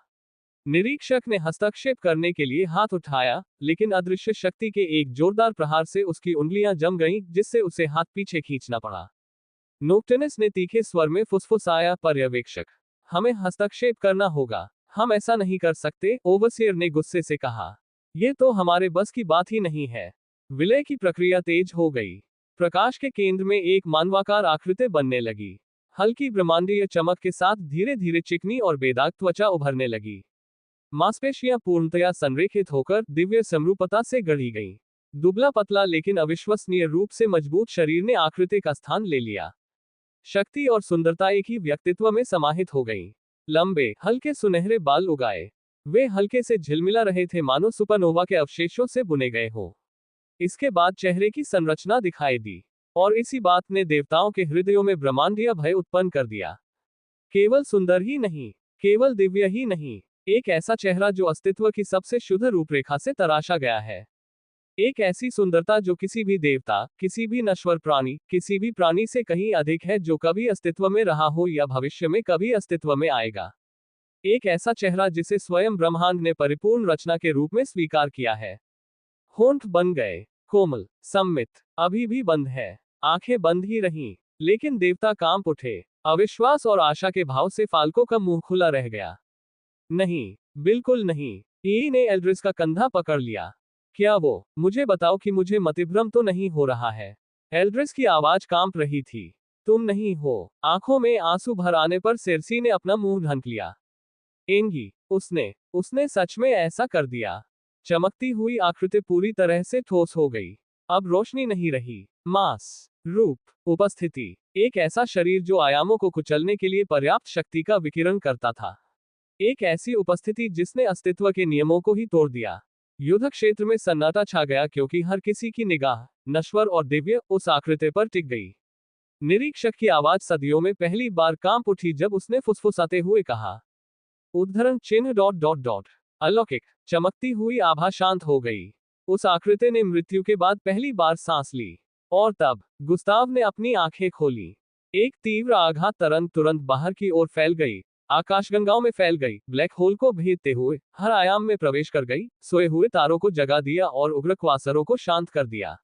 निरीक्षक ने हस्तक्षेप करने के लिए हाथ उठाया, लेकिन अदृश्य शक्ति के एक जोरदार प्रहार से उसकी उंगलियां जम गईं, जिससे उसे हाथ पीछे खींचना पड़ा। नोक्टनस ने तीखे स्वर में फुसफुसाया, पर्यवेक्षक, हमें हस्तक्षेप करना होगा। हम ऐसा नहीं कर सकते, ओवरसियर ने गुस्से से कहा। यह तो हमारे बस की बात ही नहीं है। विलय की प्रक्रिया तेज हो गई। प्रकाश के केंद्र में एक मानवाकार आकृति बनने लगी। हल्की ब्रह्मांडीय चमक के साथ धीरे धीरे चिकनी और बेदाग त्वचा उभरने लगी। मांसपेशियां पूर्णतया संरेखित होकर दिव्य समरूपता से गढ़ी गईं। दुबला पतला लेकिन अविश्वसनीय रूप से मजबूत शरीर ने आकृति का स्थान ले लिया। शक्ति और सुंदरता एक ही व्यक्तित्व में समाहित हो गईं। लंबे हल्के सुनहरे बाल उगाए। वे हल्के से झिलमिला रहे थे, मानो सुपरनोवा के अवशेषों से बुने गए हो। इसके बाद चेहरे की संरचना दिखाई दी, और इसी बात ने देवताओं के हृदयों में ब्रह्मांडीय भय उत्पन्न कर दिया। केवल सुंदर ही नहीं, केवल दिव्य ही नहीं, एक ऐसा चेहरा जो अस्तित्व की सबसे शुद्ध रूपरेखा से तराशा गया है। एक ऐसी सुंदरता जो किसी भी देवता, किसी भी नश्वर प्राणी, किसी भी प्राणी से कहीं अधिक है जो कभी अस्तित्व में रहा हो या भविष्य में कभी अस्तित्व में आएगा। एक ऐसा चेहरा जिसे स्वयं ब्रह्मांड ने परिपूर्ण रचना के रूप में स्वीकार किया है। होंठ बन गए, कोमल, सम्मित, अभी भी बंद है। आंखें बंद ही रहीं, लेकिन देवता कांप उठे। अविश्वास और आशा के भाव से फाल्को का मुंह खुला रह गया। नहीं, बिल्कुल नहीं। ई ने एल्ड्रिस का कंधा पकड़ लिया। क्या वो, मुझे बताओ कि मुझे मतिभ्रम तो नहीं हो रहा है? एल्ड्रिस की आवाज कांप रही थी। तुम नहीं हो। आंखों में आंसू भर आने पर सेर्सी ने अपना मुंह ढंक लिया। एंगी, उसने सच में ऐसा कर दिया। चमकती हुई आकृति पूरी तरह से ठोस हो गई। अब रोशनी नहीं रही, मांस, रूप, उपस्थिति, एक ऐसा शरीर जो आयामों को कुचलने के लिए पर्याप्त शक्ति का विकिरण करता था। एक ऐसी उपस्थिति जिसने अस्तित्व के नियमों को ही तोड़ दिया। युद्ध क्षेत्र में सन्नाटा छा गया क्योंकि हर किसी की निगाह, नश्वर और दिव्य, उस आकृति पर टिक गई। निरीक्षक की आवाज सदियों में पहली बार कांप उठी जब उसने फुसफुसाते हुए कहा, उद्धरण चिन्ह ... अलौकिक। चमकती हुई आभा शांत हो गई। उस आकृति ने मृत्यु के बाद पहली बार सांस ली। और तब गुस्ताव ने अपनी आंखें खोली। एक तीव्र आघात तरंग तुरंत बाहर की ओर फैल गई, आकाशगंगाओं में फैल गई, ब्लैक होल को भेदते हुए हर आयाम में प्रवेश कर गई, सोए हुए तारों को जगा दिया और उग्र क्वासरों को शांत कर दिया।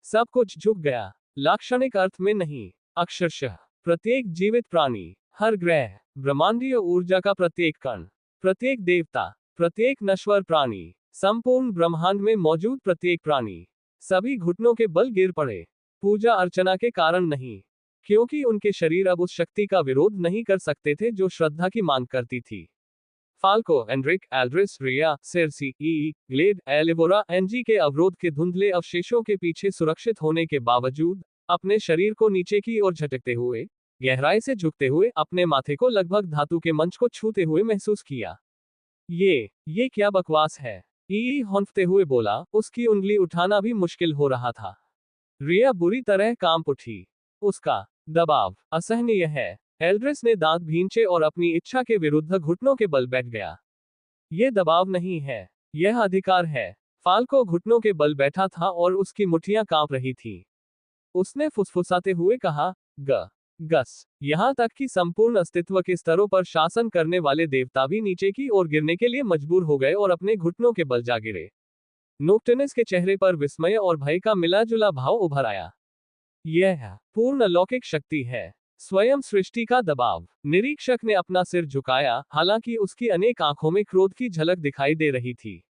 सब कुछ झुक गया, लाक्षणिक अर्थ में नहीं, अक्षरशः। प्रत्येक जीवित प्राणी, हर ग्रह, ब्रह्मांडीय ऊर्जा का प्रत्येक कण, प्रत्येक देवता, प्रत्येक नश्वर प्राणी, संपूर्ण ब्रह्मांड में मौजूद प्रत्येक प्राणी, सभी घुटनों के बल गिर पड़े। पूजा अर्चना के कारण नहीं, क्योंकि उनके शरीर अब उस शक्ति का विरोध नहीं कर सकते थे जो श्रद्धा की मांग करती थी। फाल्को, एंड्रिक, एल्ड्रिस, रिया, सेर्सी, ग्लेड, एलिवोरा, एनजी के अवरोध के धुंधले अवशेषों के पीछे सुरक्षित होने के बावजूद अपने शरीर को नीचे की ओर झटकते हुए, गहराई से झुकते हुए, अपने माथे को लगभग धातु के मंच को छूते हुए महसूस किया। ये क्या बकवास है? हौंफते हुए बोला, उसकी उंगली उठाना भी मुश्किल हो रहा था। रिया बुरी तरह कांप उठी। उसका दबाव असहनीय है। एल्ड्रिस ने दांत भींचे और अपनी इच्छा के विरुद्ध घुटनों के बल बैठ गया। यह दबाव नहीं है, यह अधिकार है। फाल्को घुटनों के बल बैठा था और उसकी मुट्ठियां कांप रही थी। उसने फुसफुसाते हुए कहा, गस, यहां तक कि संपूर्ण अस्तित्व के स्तरों पर शासन करने वाले देवता भी नीचे की ओर गिरने के लिए मजबूर हो गए और अपने घुटनों के बल जा गिरे। नोक्टनस के चेहरे पर विस्मय और भय का मिला-जुला भाव उभर आया। यह पूर्ण अलौकिक शक्ति है, स्वयं सृष्टि का दबाव। निरीक्षक ने अपना सिर झुकाया, हालांकि उसकी अनेक आंखों में क्रोध की झलक दिखाई दे रही थी।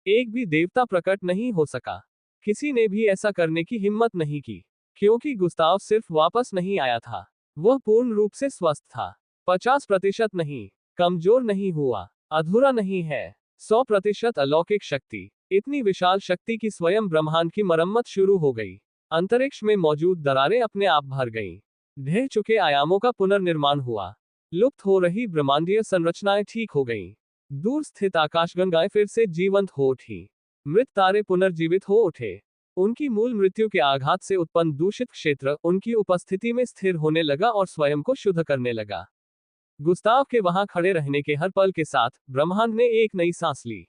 एक भी देवता प्रकट नहीं हो सका। किसी ने भी ऐसा करने की हिम्मत नहीं की, क्योंकि गुस्ताव सिर्फ वापस नहीं आया था, वह पूर्ण रूप से स्वस्थ था। 50% नहीं, कमजोर नहीं हुआ, अधूरा नहीं है, 100% अलौकिक शक्ति। इतनी विशाल शक्ति की स्वयं ब्रह्मांड की मरम्मत शुरू हो गई। अंतरिक्ष में मौजूद दरारें अपने आप भर गईं। ढह चुके आयामों का पुनर्निर्माण हुआ। लुप्त हो रही ब्रह्मांडीय संरचनाएं ठीक हो गईं। दूर स्थित आकाशगंगाएं फिर से जीवंत हो उठी। मृत तारे पुनर्जीवित हो उठे। उनकी मूल मृत्यु के आघात से उत्पन्न दूषित क्षेत्र उनकी उपस्थिति में स्थिर होने लगा और स्वयं को शुद्ध करने लगा। गुस्ताव के वहां खड़े रहने के हर पल के साथ ब्रह्मांड ने एक नई सांस ली।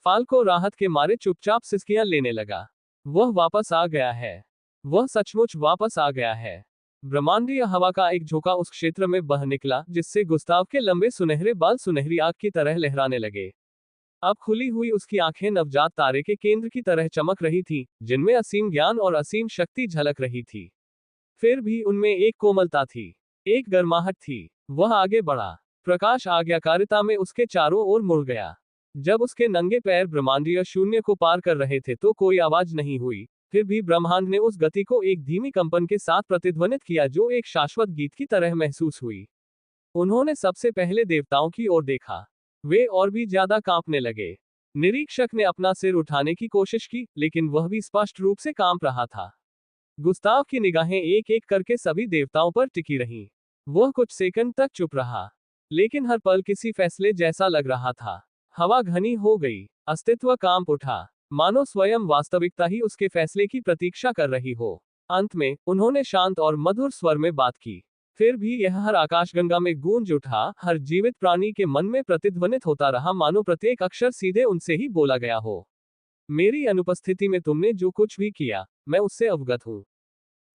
फाल्को राहत के मारे चुपचाप सिसकियां लेने लगा। वह वापस आ गया है। वह सचमुच वापस आ गया है। ब्रह्मांडीय हवा का एक झोंका उस क्षेत्र में बह निकला जिससे गुस्ताव के लंबे सुनहरे बाल सुनहरी आग की तरह लहराने लगे। अब खुली हुई उसकी आंखें नवजात तारे के केंद्र की तरह चमक रही थीं, जिनमें असीम ज्ञान और असीम शक्ति झलक रही थी। फिर भी उनमें एक कोमलता थी, एक गर्माहट थी। वह आगे बढ़ा। प्रकाश आज्ञाकारिता में उसके चारों ओर मुड़ गया। जब उसके नंगे पैर ब्रह्मांडीय शून्य को पार कर रहे थे तो कोई आवाज नहीं हुई। फिर भी ब्रह्मांड ने उस गति को एक धीमी कंपन के साथ प्रतिध्वनित किया जो एक शाश्वत गीत की तरह महसूस हुई। उन्होंने सबसे पहले देवताओं की ओर देखा। वे और भी ज्यादा कांपने लगे। निरीक्षक ने अपना सिर उठाने की कोशिश की, लेकिन वह भी स्पष्ट रूप से कांप रहा था। गुस्ताव की निगाहें एक एक करके सभी देवताओं पर टिकी रहीं। वह कुछ सेकंड तक चुप रहा, लेकिन हर पल किसी फैसले जैसा लग रहा था। हवा घनी हो गई। अस्तित्व कांप उठा, मानो स्वयं वास्तविकता ही उसके फैसले की प्रतीक्षा कर रही हो। अंत में उन्होंने शांत और मधुर स्वर में बात की। फिर भी यह हर आकाशगंगा में गूंज उठा, हर जीवित प्राणी के मन में प्रतिध्वनित होता रहा, मानो प्रत्येक अक्षर सीधे उनसे ही बोला गया हो। मेरी अनुपस्थिति में तुमने जो कुछ भी किया, मैं उससे अवगत हूं।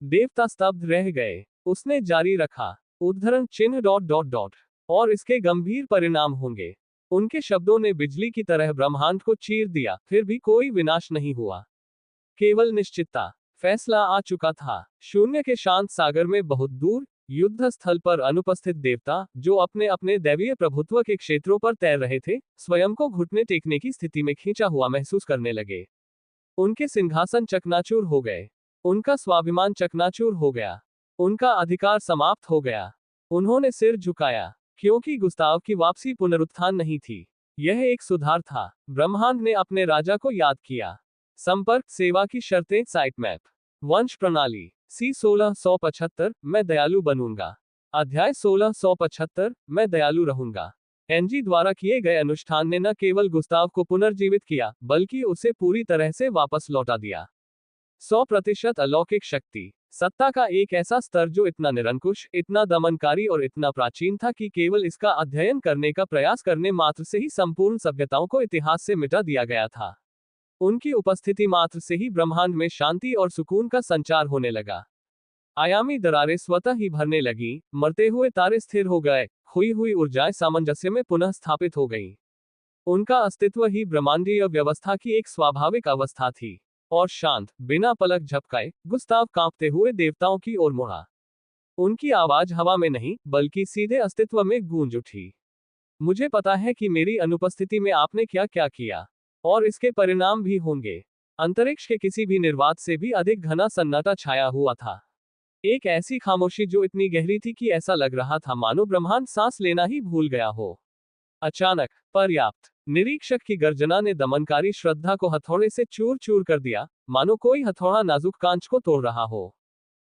देवता स्तब्ध रह गए। उसने जारी रखा, उद्धरण चिन्ह ... और इसके गंभीर परिणाम होंगे। उनके शब्दों ने बिजली की तरह ब्रह्मांड को चीर दिया। फिर भी कोई विनाश नहीं हुआ, केवल निश्चितता। फैसला आ चुका था। शून्य के शांत सागर में बहुत दूर, युद्ध स्थल पर अनुपस्थित देवता, जो अपने अपने दैवीय प्रभुत्व के क्षेत्रों पर तैर रहे थे, स्वयं को घुटने टेकने की स्थिति में खींचा हुआ महसूस करने लगे। उनके सिंहासन चकनाचूर हो गए। उनका स्वाभिमान चकनाचूर हो गया। उनका अधिकार समाप्त हो गया। उन्होंने सिर झुकाया, क्योंकि गुस्ताव की वापसी पुनरुत्थान नहीं थी, यह एक सुधार था। ब्रह्मांड ने अपने राजा को याद किया। संपर्क सेवा की शर्तें साइट मैप। वंश प्रणाली C 1675 मैं दयालु बनूंगा। अध्याय 1675 मैं दयालु रहूंगा। एनजी द्वारा किए गए अनुष्ठान ने न केवल गुस्ताव को पुनर्जीवित किया, बल्कि उसे पूरी तरह से वापस लौटा दिया। 100% अलौकिक शक्ति, सत्ता का एक ऐसा स्तर जो इतना निरंकुश, इतना दमनकारी और इतना प्राचीन था कि केवल इसका अध्ययन करने का प्रयास करने मात्र से ही संपूर्ण सभ्यताओं को इतिहास से मिटा दिया गया था। उनकी उपस्थिति मात्र से ही ब्रह्मांड में शांति और सुकून का संचार होने लगा। आयामी दरारें स्वतः ही भरने लगी, मरते हुए तारे स्थिर हो गए, खोई हुई ऊर्जाएं सामंजस्य में पुनः स्थापित हो गईं। उनका अस्तित्व ही ब्रह्मांडीय व्यवस्था की एक स्वाभाविक अवस्था थी। और शांत, बिना पलक झपकाए, गुस्ताव कांपते हुए देवताओं की ओर मुड़ा। उनकी आवाज हवा में नहीं, बल्कि सीधे अस्तित्व में गूंज उठी। मुझे पता है कि मेरी अनुपस्थिति में आपने क्या क्या किया, और इसके परिणाम भी होंगे। अंतरिक्ष के किसी भी निर्वात से भी अधिक घना सन्नाटा छाया हुआ था। एक ऐसी खामोशी जो इतनी गहरी थी कि ऐसा लग रहा था मानो ब्रह्मांड सांस लेना ही भूल गया हो। अचानक, पर्याप्त, निरीक्षक की गर्जना ने दमनकारी श्रद्धा को हथौड़े से चूर चूर कर दिया, मानो कोई हथौड़ा नाजुक कांच को तोड़ रहा हो।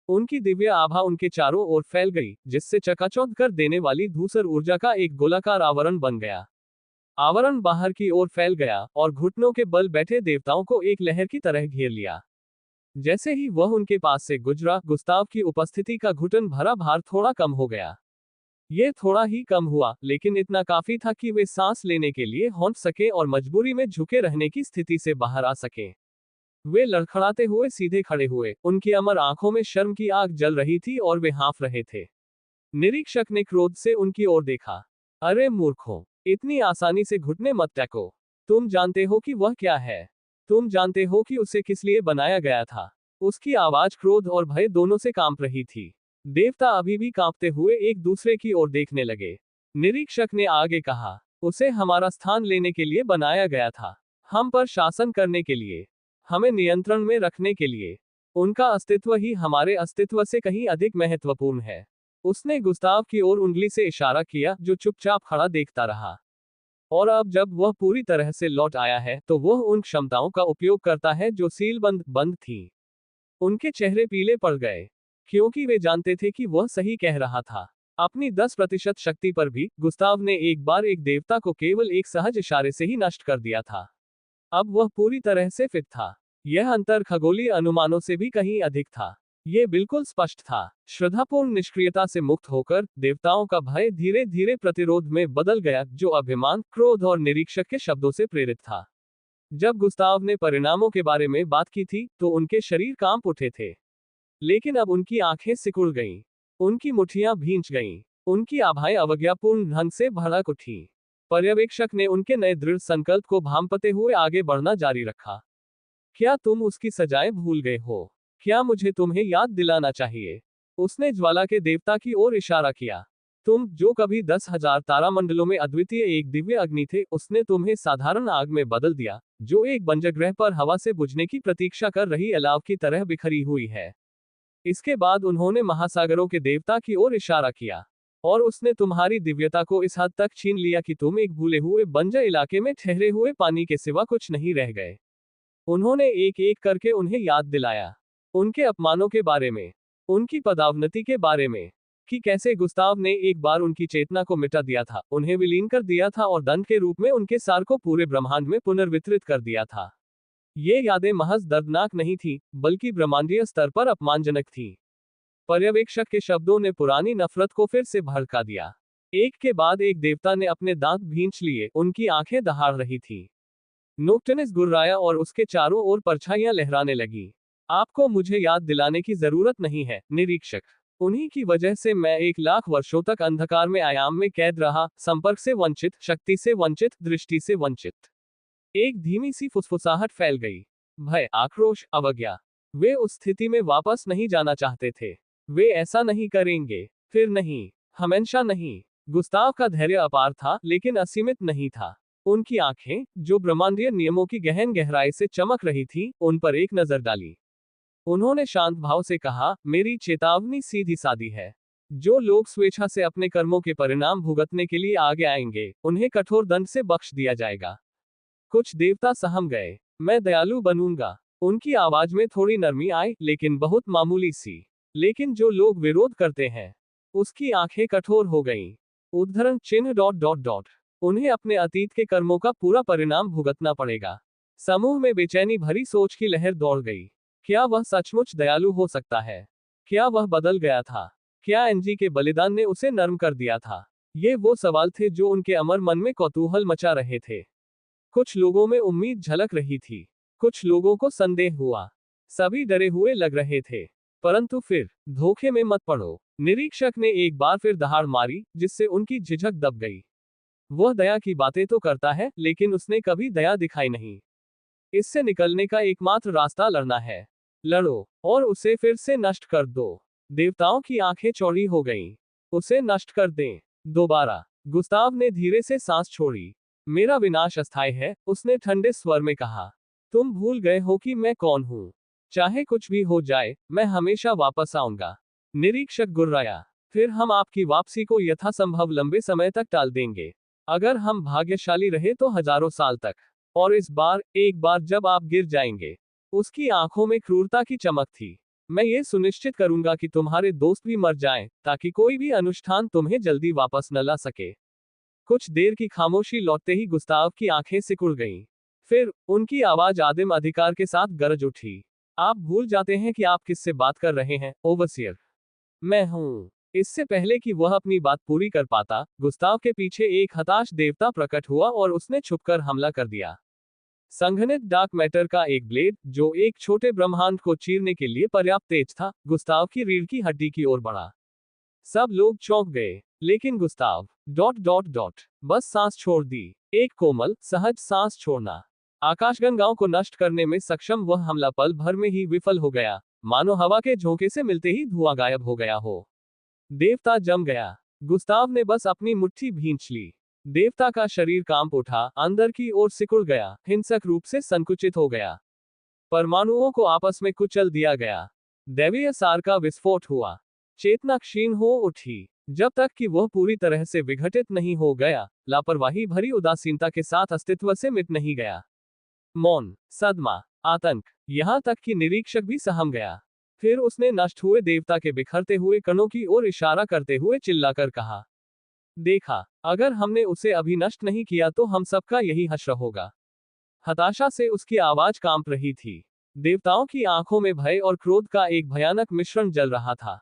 उनकी दिव्य आभा उनके चारों ओर फैल गई, जिससे चकाचौंध कर देने वाली धूसर ऊर्जा का एक गोलाकार आवरण बन गया। आवरण बाहर की ओर फैल गया और घुटनों के बल बैठे देवताओं को एक लहर की तरह घेर लिया। जैसे ही वह उनके पास से गुजरा, गुस्ताव की उपस्थिति का घुटन भरा भार थोड़ा कम हो गया। यह थोड़ा ही कम हुआ, लेकिन इतना काफी था कि वे सांस लेने के लिए हौंट सके और मजबूरी में झुके रहने की स्थिति से बाहर आ सके। वे लड़खड़ाते हुए सीधे खड़े हुए। उनकी अमर आंखों में शर्म की आग जल रही थी और वे हाँफ रहे थे। निरीक्षक ने क्रोध से उनकी ओर देखा। अरे मूर्खों, इतनी आसानी से घुटने मत टेको। तुम जानते हो कि वह क्या है। तुम जानते हो कि उसे किस लिए बनाया गया था। उसकी आवाज क्रोध और भय दोनों से कांप रही थी। देवता अभी भी कांपते हुए एक दूसरे की ओर देखने लगे। निरीक्षक ने आगे कहा, उसे हमारा स्थान लेने के लिए बनाया गया था, हम पर शासन करने के लिए, हमें नियंत्रण में रखने के लिए। उनका अस्तित्व ही हमारे अस्तित्व से कहीं अधिक महत्वपूर्ण है। उसने गुस्ताव की ओर उंगली से इशारा किया, जो चुपचाप खड़ा देखता रहा। और अब जब वह पूरी तरह से लौट आया है, तो वह उन क्षमताओं का उपयोग करता है जो सीलबंद बंद थी। उनके चेहरे पीले पड़ गए, क्योंकि वे जानते थे कि वह सही कह रहा था। अपनी 10% शक्ति पर भी गुस्ताव ने एक बार एक देवता को केवल एक सहज इशारे से ही नष्ट कर दिया था। अब वह पूरी तरह से फिट था। यह अंतर खगोलीय अनुमानों से भी कहीं अधिक था। ये बिल्कुल स्पष्ट था। श्रद्धापूर्ण निष्क्रियता से मुक्त होकर देवताओं का भय धीरे धीरे प्रतिरोध में बदल गया, जो अभिमान, क्रोध और निरीक्षक के शब्दों से प्रेरित था। जब गुस्ताव ने परिणामों के बारे में बात की थी तो उनके शरीर कांप उठे थे, लेकिन अब उनकी आंखें सिकुड़ गईं, उनकी मुट्ठियां भींच गईं, उनकी आभाएं अवज्ञापूर्ण ढंग से भड़क उठी। पर्यवेक्षक ने उनके नए दृढ़ संकल्प को भांपते हुए आगे बढ़ना जारी रखा। क्या तुम उसकी सजाएं भूल गए हो? क्या मुझे तुम्हें याद दिलाना चाहिए? उसने ज्वाला के देवता की ओर इशारा किया। तुम जो कभी 10,000 तारामंडलों में अद्वितीय एक दिव्य अग्नि थे, उसने तुम्हें साधारण आग में बदल दिया, जो एक बंजर ग्रह पर हवा से बुझने की प्रतीक्षा कर रही अलाव की तरह बिखरी हुई है। इसके बाद उन्होंने महासागरों के देवता की ओर इशारा किया, और उसने तुम्हारी दिव्यता को इस हद तक छीन लिया कि तुम एक भूले हुए बंजर इलाके में ठहरे हुए पानी के सिवा कुछ नहीं रह गए। उन्होंने एक एक करके उन्हें याद दिलाया, उनके अपमानों के बारे में, उनकी पदावनति के बारे में, कि कैसे गुस्ताव ने एक बार उनकी चेतना को मिटा दिया था, उन्हें विलीन कर दिया था और दंड के रूप में उनके सार को पूरे ब्रह्मांड में पुनर्वितरित कर दिया था। ये यादें महज दर्दनाक नहीं थी, बल्कि ब्रह्मांडीय स्तर पर अपमानजनक थी। पर्यवेक्षक के शब्दों ने पुरानी नफरत को फिर से भड़का दिया। एक के बाद एक देवता ने अपने दांत भींच लिए, उनकी आंखें दहाड़ रही थी। नोक्टनिस गुर्राया और उसके चारों ओर परछाइयां लहराने लगी। आपको मुझे याद दिलाने की जरूरत नहीं है, निरीक्षक। उन्हीं की वजह से मैं 1,00,000 वर्षों तक अंधकार में आयाम में कैद रहा, संपर्क से वंचित, शक्ति से वंचित, दृष्टि से वंचित। एक धीमी सी फुसफुसाहट फैल गई। भय, आक्रोश, अवज्ञा। वे उस स्थिति में वापस नहीं जाना चाहते थे। वे ऐसा नहीं करेंगे, फिर नहीं, हमेशा नहीं। गुस्ताव का धैर्य अपार था, लेकिन असीमित नहीं था। उनकी आंखें, जो ब्रह्मांडीय नियमों की गहन गहराई से चमक रही थी, उन पर एक नजर डाली। उन्होंने शांत भाव से कहा, मेरी चेतावनी सीधी सादी है। जो लोग स्वेच्छा से अपने कर्मों के परिणाम भुगतने के लिए आगे आएंगे, उन्हें कठोर दंड से बख्श दिया जाएगा। कुछ देवता सहम गए। मैं दयालु बनूंगा। उनकी आवाज में थोड़ी नरमी आई, लेकिन बहुत मामूली सी। लेकिन जो लोग विरोध करते हैं, उसकी आंखें कठोर हो गईं। उद्धरण चिन्ह डॉट डॉट डॉट। उन्हें अपने अतीत के कर्मों का पूरा परिणाम भुगतना पड़ेगा। समूह में बेचैनी भरी सोच की लहर दौड़ गई। क्या वह सचमुच दयालु हो सकता है? क्या वह बदल गया था? क्या एनजी के बलिदान ने उसे नर्म कर दिया था? ये वो सवाल थे जो उनके अमर मन में कौतूहल मचा रहे थे। कुछ लोगों में उम्मीद झलक रही थी, कुछ लोगों को संदेह हुआ। सभी डरे हुए लग रहे थे। परंतु फिर, धोखे में मत पड़ो। निरीक्षक ने एक बार फिर दहाड़ मारी, जिससे उनकी झिझक दब गई। वह दया की बातें तो करता है, लेकिन उसने कभी दया दिखाई नहीं। इससे निकलने का एकमात्र रास्ता लड़ना है। लड़ो, और उसे फिर से नष्ट कर दो। देवताओं की आंखें चौड़ी हो गईं। उसे नष्ट कर दें। दोबारा। गुस्ताव ने धीरे से सांस छोड़ी। मेरा विनाश अस्थायी है, उसने ठंडे स्वर में कहा। तुम भूल गए हो कि मैं कौन हूं। चाहे कुछ भी हो जाए, मैं हमेशा वापस आऊंगा। निरीक्षक गुर्राया। फिर हम आपकी वापसी को यथासंभव लंबे समय तक टाल देंगे। अगर हम भाग्यशाली रहे तो हजारों साल तक। और इस बार, एक बार जब आप गिर जाएंगे। उसकी आंखों में क्रूरता की चमक थी। मैं ये सुनिश्चित करूंगा कि तुम्हारे दोस्त भी मर जाएं, ताकि कोई भी अनुष्ठान तुम्हें जल्दी वापस न ला सके। कुछ देर की खामोशी लौटते ही गुस्ताव की आंखें सिकुड़ गईं। फिर, उनकी आवाज आदिम अधिकार के साथ गरज उठी। आप भूल जाते हैं कि आप किससे बात कर रहे हैं, ओवरसियर। मैं हूं। इससे पहले कि वह अपनी बात पूरी कर पाता, गुस्ताव के पीछे एक हताश देवता प्रकट हुआ और उसने छुपकर हमला कर दिया। संघनित डार्क मैटर का एक ब्लेड, जो एक छोटे ब्रह्मांड को चीरने के लिए पर्याप्त तेज था, गुस्ताव की रीढ़ की हड्डी की ओर बढ़ा। सब लोग चौंक गए, लेकिन गुस्ताव डॉट डॉट डॉट बस सांस छोड़ दी। एक कोमल, सहज सांस छोड़ना। आकाशगंगाओं को नष्ट करने में सक्षम वह हमला पल भर में ही विफल हो गया, मानो हवा के झोंके से मिलते ही धुआं गायब हो गया हो। देवता जम गया। गुस्ताव ने बस अपनी मुट्ठी भींच ली। देवता का शरीर कांप उठा, अंदर की ओर सिकुड़ गया, हिंसक रूप से संकुचित हो गया। परमाणुओं को आपस में कुचल दिया गया। दैवीय सार का विस्फोट हुआ। चेतना क्षीण हो उठी। जब तक कि वह पूरी तरह से विघटित नहीं हो गया, लापरवाही भरी उदासीनता के साथ अस्तित्व से मिट नहीं गया। मौन, सदमा, आतंक, यहां तक कि निरीक्षक भी सहम गया। फिर उसने नष्ट हुए देवता के बिखरते हुए कणों की ओर इशारा करते हुए चिल्लाकर कहा, देखा, अगर हमने उसे अभी नष्ट नहीं किया तो हम सबका यही हश्र होगा। हताशा से उसकी आवाज कांप रही थी। देवताओं की आंखों में भय और क्रोध का एक भयानक मिश्रण जल रहा था।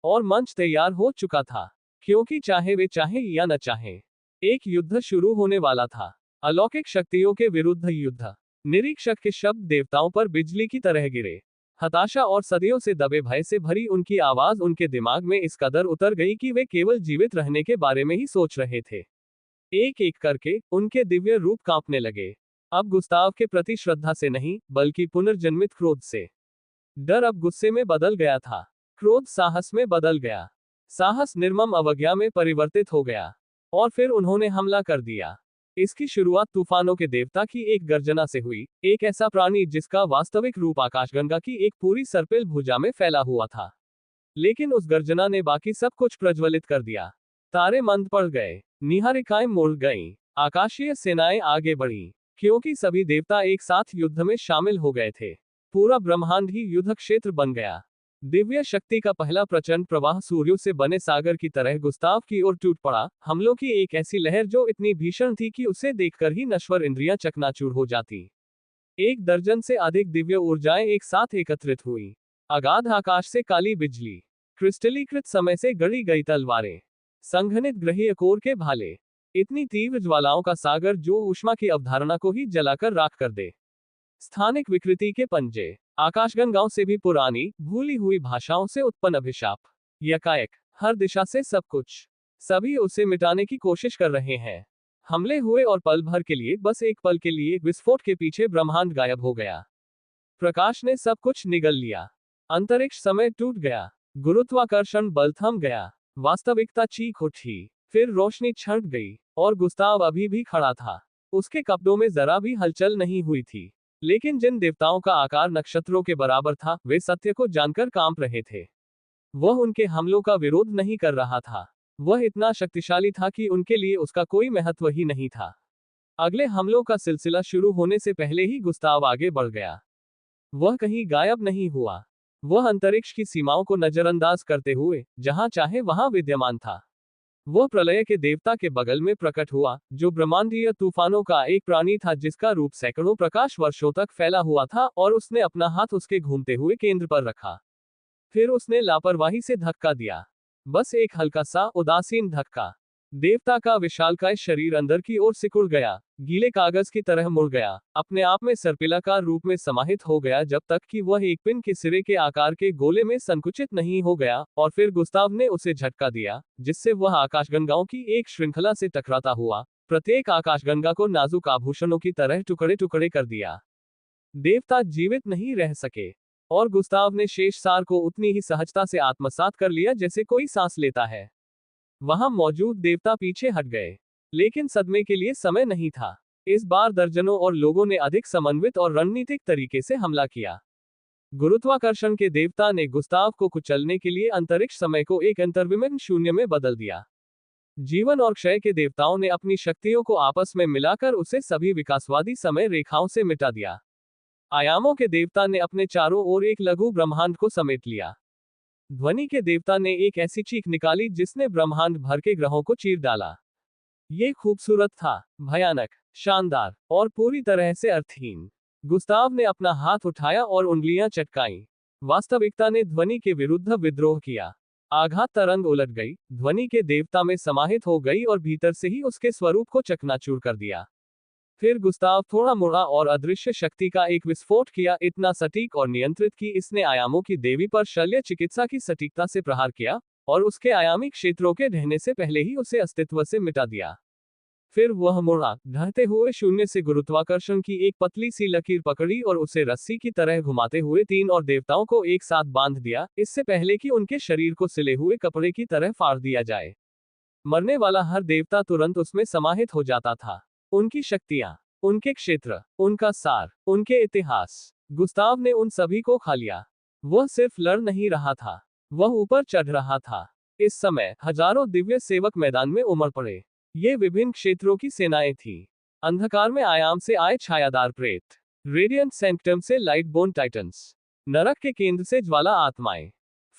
और मंच तैयार हो चुका था, क्योंकि चाहे वे चाहें या न चाहें, एक युद्ध शुरू होने वाला था। अलौकिक शक्तियों के विरुद्ध युद्ध। निरीक्षक के शब्द देवताओं पर बिजली की तरह गिरे। हताशा और सदियों से दबे भय से भरी उनकी आवाज उनके दिमाग में इस कदर उतर गई कि वे केवल जीवित रहने के बारे में ही सोच रहे थे। एक एक करके उनके दिव्य रूप कांपने लगे। अब गुस्ताव के प्रति श्रद्धा से नहीं, बल्कि पुनर्जन्मित क्रोध से। डर अब गुस्से में बदल गया था। क्रोध साहस में बदल गया। साहस निर्मम अवज्ञा में परिवर्तित हो गया। और फिर उन्होंने हमला कर दिया। इसकी शुरुआत तूफानों के देवता की एक गर्जना से हुई, एक ऐसा प्राणी जिसका वास्तविक रूप आकाशगंगा की एक पूरी सर्पिल भुजा में फैला हुआ था। लेकिन उस गर्जना ने बाकी सब कुछ प्रज्वलित कर दिया। तारे मंद पड़ गए, निहारिकाएं मुड़ गईं, आकाशीय सेनाएं आगे बढ़ी, क्योंकि सभी देवता एक साथ युद्ध में शामिल हो गए थे। पूरा ब्रह्मांड ही युद्ध क्षेत्र बन गया। दिव्य शक्ति का पहला प्रचंड प्रवाह सूर्यों से बने सागर की तरह गुस्ताव की ओर टूट पड़ा। हमलों की एक ऐसी लहर जो इतनी भीषण थी कि उसे देखकर ही नश्वर इंद्रियां चकनाचूर हो जाती। 1 दर्जन से अधिक दिव्य ऊर्जाएं एक साथ एकत्रित हुई। अगाध आकाश से काली बिजली, क्रिस्टलीकृत समय से गढ़ी गई तलवारें, संघनित ग्रहीय कोर के भाले, इतनी तीव्र ज्वालाओं का सागर जो ऊष्मा की अवधारणा को ही जलाकर राख कर दे। स्थानिक विकृति के पंजे, आकाशगंगाओं से भी पुरानी, भूली हुई भाषाओं से उत्पन्न अभिशाप, यकायक, हर दिशा से सब कुछ, सभी उसे मिटाने की कोशिश कर रहे हैं। हमले हुए और पल भर के लिए, बस एक पल के लिए, विस्फोट के पीछे ब्रह्मांड गायब हो गया। प्रकाश ने सब कुछ निगल लिया। अंतरिक्ष समय टूट गया। गुरुत्वाकर्षण बल थम गया। वास्तविकता चीख उठी। फिर रोशनी छंट गई। और गुस्ताव अभी भी खड़ा था। उसके कपड़ों में जरा भी हलचल नहीं हुई थी। लेकिन जिन देवताओं का आकार नक्षत्रों के बराबर था, वे सत्य को जानकर कांप रहे थे। वह उनके हमलों का विरोध नहीं कर रहा था। वह इतना शक्तिशाली था कि उनके लिए उसका कोई महत्व ही नहीं था। अगले हमलों का सिलसिला शुरू होने से पहले ही गुस्ताव आगे बढ़ गया। वह कहीं गायब नहीं हुआ। वह अंतरिक्ष की सीमाओं को नजरअंदाज करते हुए जहां चाहे वहां विद्यमान था। वह प्रलय के देवता के बगल में प्रकट हुआ, जो ब्रह्मांडीय तूफानों का एक प्राणी था जिसका रूप सैकड़ों प्रकाश वर्षों तक फैला हुआ था, और उसने अपना हाथ उसके घूमते हुए केंद्र पर रखा। फिर उसने लापरवाही से धक्का दिया। बस एक हल्का सा उदासीन धक्का। देवता का विशालकाय शरीर अंदर की ओर सिकुड़ गया, गीले कागज की तरह मुड़ गया, अपने आप में सर्पिलाकार रूप में समाहित हो गया जब तक कि वह एक पिन के सिरे के आकार के गोले में संकुचित नहीं हो गया। और फिर गुस्ताव ने उसे झटका दिया, जिससे वह आकाशगंगाओं की एक श्रृंखला से टकराता हुआ प्रत्येक आकाशगंगा को नाजुक आभूषणों की तरह टुकड़े टुकड़े कर दिया। देवता जीवित नहीं रह सके, और गुस्ताव ने शेष सार को उतनी ही सहजता से आत्मसात कर लिया जैसे कोई सांस लेता है। वहां मौजूद देवता पीछे हट गए, लेकिन सदमे के लिए समय नहीं था। इस बार दर्जनों और लोगों ने अधिक समन्वित और रणनीतिक तरीके से हमला किया। गुरुत्वाकर्षण के देवता ने गुस्ताव को कुचलने के लिए अंतरिक्ष समय को एक अंतर्विमन शून्य में बदल दिया। जीवन और क्षय के देवताओं ने अपनी शक्तियों को आपस में मिलाकर उसे सभी विकासवादी समय रेखाओं से मिटा दिया। आयामों के देवता ने अपने चारों ओर एक लघु ब्रह्मांड को समेट लिया। ध्वनि के देवता ने एक ऐसी चीख निकाली जिसने ब्रह्मांड भर के ग्रहों को चीर डाला। ये खूबसूरत था, भयानक, शानदार, और पूरी तरह से अर्थहीन। गुस्ताव ने अपना हाथ उठाया और उंगलियां चटकाईं। वास्तविकता ने ध्वनि के विरुद्ध विद्रोह किया। आघात तरंग उलट गई, ध्वनि के देवता में समाहित हो गई और भीतर से ही उसके स्वरूप को चकनाचूर कर दिया। फिर गुस्ताव थोड़ा मुड़ा और अदृश्य शक्ति का एक विस्फोट किया, इतना सटीक और नियंत्रित कि इसने आयामों की देवी पर शल्य चिकित्सा की सटीकता से प्रहार किया, और उसके आयामी क्षेत्रों के ढहने से पहले ही उसे अस्तित्व से मिटा दिया। फिर वह मुड़ा, ढहते हुए शून्य से गुरुत्वाकर्षण की एक पतली सी लकीर पकड़ी और उसे रस्सी की तरह घुमाते हुए 3 और देवताओं को एक साथ बांध दिया, इससे पहले कि उनके शरीर को सिले हुए कपड़े की तरह फाड़ दिया जाए। मरने वाला हर देवता तुरंत उसमें समाहित हो जाता था। उनकी शक्तियां, उनके क्षेत्र, उनका सार, उनके इतिहास। गुस्ताव ने उन सभी को खा लिया। वह सिर्फ लड़ नहीं रहा था, वह ऊपर चढ़ रहा था। इस समय हजारों दिव्य सेवक मैदान में उमड़ पड़े। ये विभिन्न क्षेत्रों की सेनाएं थीं। अंधकार में आयाम से आए छायादार प्रेत, रेडियंट सैंक्टम से लाइट बोन टाइटन्स, नरक के केंद्र से ज्वाला आत्माएं।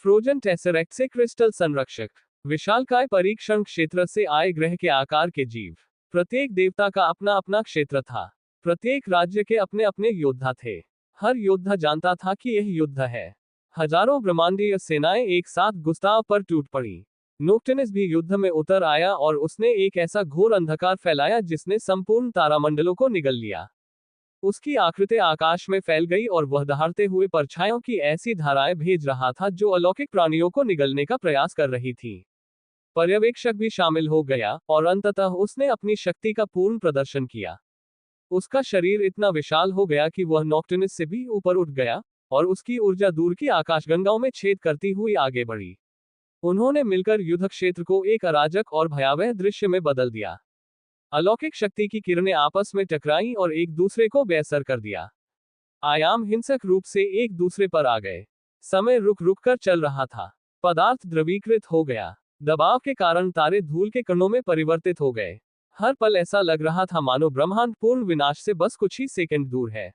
फ्रोजन टेसरेक्ट से क्रिस्टल संरक्षक। विशालकाय परीक्षण क्षेत्र से आए ग्रह के आकार के जीव। प्रत्येक देवता का अपना अपना क्षेत्र था। प्रत्येक राज्य के अपने अपने योद्धा थे। हर योद्धा जानता था कि यह युद्ध है। हजारों ब्रह्मांडीय सेनाएं एक साथ गुस्ताव पर टूट पड़ी। नोक्टर्नस भी युद्ध में उतर आया और उसने एक ऐसा घोर अंधकार फैलाया जिसने संपूर्ण तारामंडलों को निगल लिया। उसकी आकृति आकाश में फैल गई और वह दहाड़ते हुए परछाइयों की ऐसी धाराएं भेज रहा था जो अलौकिक प्राणियों को निगलने का प्रयास कर रही थी। पर्यवेक्षक भी शामिल हो गया और अंततः उसने अपनी शक्ति का पूर्ण प्रदर्शन किया। उसका शरीर इतना विशाल हो गया कि वह नॉक्टर्नस से भी ऊपर उठ गया और उसकी ऊर्जा दूर की आकाशगंगाओं में छेद करती हुई आगे बढ़ी। उन्होंने मिलकर युद्ध क्षेत्र को एक अराजक और भयावह दृश्य में बदल दिया। अलौकिक शक्ति की किरणें आपस में टकराईं और एक दूसरे को बेअसर कर दिया। आयाम हिंसक रूप से एक दूसरे पर आ गए। समय रुक रुक कर चल रहा था। पदार्थ द्रवीकृत हो गया। दबाव के कारण तारे धूल के कणों में परिवर्तित हो गए। हर पल ऐसा लग रहा था मानो ब्रह्मांड पूर्ण विनाश से बस कुछ ही सेकंड दूर है।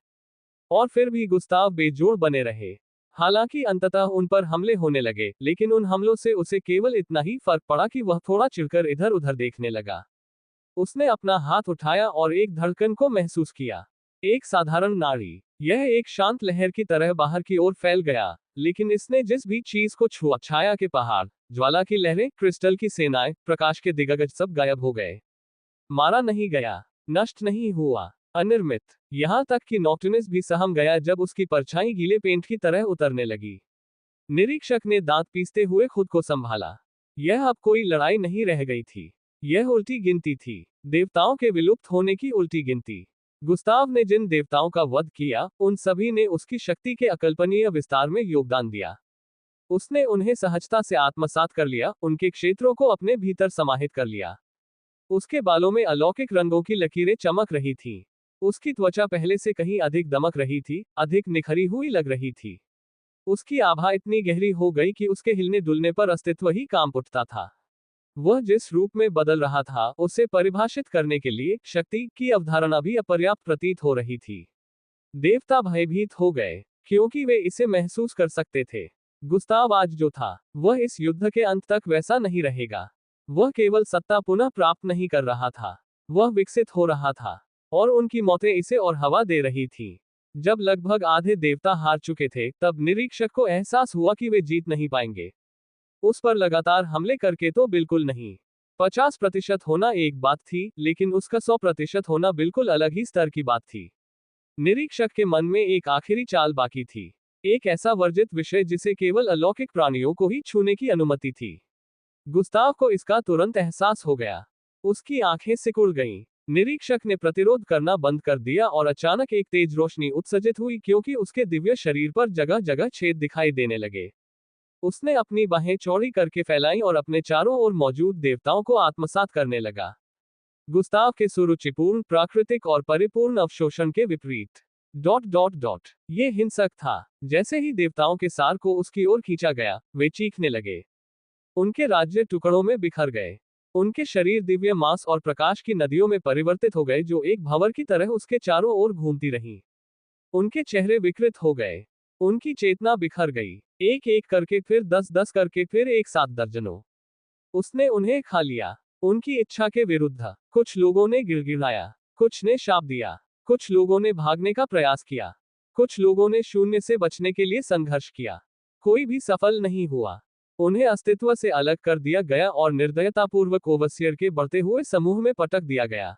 और फिर भी गुस्ताव बेजोड़ बने रहे। हालांकि अंततः उन पर हमले होने लगे, लेकिन उन हमलों से उसे केवल इतना ही फर्क पड़ा कि वह थोड़ा चिढ़कर इधर उधर देखने लगा। उसने अपना हाथ उठाया और एक धड़कन को महसूस किया। एक साधारण नाड़ी। यह एक शांत लहर की तरह बाहर की ओर फैल गया, लेकिन इसने जिस भी चीज को छुआ, छाया के पहाड़, ज्वाला की लहरें, क्रिस्टल की सेनाएं, प्रकाश के दिग्गज सब गायब हो गए। मारा नहीं गया, नष्ट नहीं हुआ, अनिर्मित। यहां तक कि नॉक्टर्नस भी सहम गया जब उसकी परछाई गीले पेंट की तरह उतरने लगी। निरीक्षक ने दांत पीसते हुए खुद को संभाला। यह अब कोई लड़ाई नहीं रह गई थी। यह उल्टी गिनती थी। देवताओं के विलुप्त होने की उल्टी गिनती। गुस्ताव ने जिन देवताओं का वध किया, उन सभी ने उसकी शक्ति के अकल्पनीय विस्तार में योगदान दिया। उसने उन्हें सहजता से आत्मसात कर लिया, उनके क्षेत्रों को अपने भीतर समाहित कर लिया। उसके बालों में अलौकिक रंगों की लकीरें चमक रही थीं। उसकी त्वचा पहले से कहीं अधिक दमक रही थी, अधिक निखरी हुई लग रही थी। उसकी आभा इतनी गहरी हो गई कि उसके हिलने डुलने पर अस्तित्व ही कांप उठता था। वह जिस रूप में बदल रहा था, उसे परिभाषित करने के लिए शक्ति की अवधारणा भी अपर्याप्त प्रतीत हो रही थी। देवता भयभीत हो गए, क्योंकि वे इसे महसूस कर सकते थे। गुस्ताव आज जो था, वह इस युद्ध के अंत तक वैसा नहीं रहेगा। वह केवल सत्ता पुनः प्राप्त नहीं कर रहा था, वह विकसित हो रहा था, और उनकी मौतें इसे और हवा दे रही थी। जब लगभग आधे देवता हार चुके थे, तब निरीक्षक को एहसास हुआ कि वे जीत नहीं पाएंगे। उस पर लगातार हमले करके तो बिल्कुल नहीं। 50% होना एक बात थी, लेकिन उसका 100% होना बिल्कुल अलग ही स्तर की बात थी। निरीक्षक के मन में एक आखिरी चाल बाकी थी। एक ऐसा वर्जित विषय जिसे केवल अलौकिक प्राणियों को ही छूने की अनुमति थी। गुस्ताव को इसका तुरंत एहसास हो गया। उसकी आंखें सिकुड़ गईं। निरीक्षक ने प्रतिरोध करना बंद कर दिया और अचानक एक तेज रोशनी उत्सर्जित हुई, क्योंकि उसके दिव्य शरीर पर जगह जगह छेद दिखाई देने लगे। उसने अपनी बाहें चौड़ी करके फैलाई और अपने चारों ओर मौजूद देवताओं को आत्मसात करने लगा। गुस्ताव के सुरुचिपूर्ण, प्राकृतिक और परिपूर्ण अवशोषण के विपरीत। ये हिंसक था। जैसे ही देवताओं के सार को उसकी ओर खींचा गया, वे चीखने लगे। उनके राज्य टुकड़ों में बिखर गए। उनके शरीर दिव्य मांस और प्रकाश की नदियों में परिवर्तित हो गए, जो एक भंवर की तरह उसके चारों ओर घूमती रहीं। उनके चेहरे विकृत हो गए। उनकी चेतना बिखर गई। एक एक करके, फिर 10-10 करके, फिर एक साथ दर्जनों। उसने उन्हें खा लिया, उनकी इच्छा के विरुद्ध। कुछ लोगों ने गिड़गिड़ाया, कुछ ने शाप दिया, कुछ लोगों ने भागने का प्रयास किया, कुछ लोगों ने शून्य से बचने के लिए संघर्ष किया। कोई भी सफल नहीं हुआ। उन्हें अस्तित्व से अलग कर दिया गया और निर्दयतापूर्वक ओवसियर के बढ़ते हुए समूह में पटक दिया गया।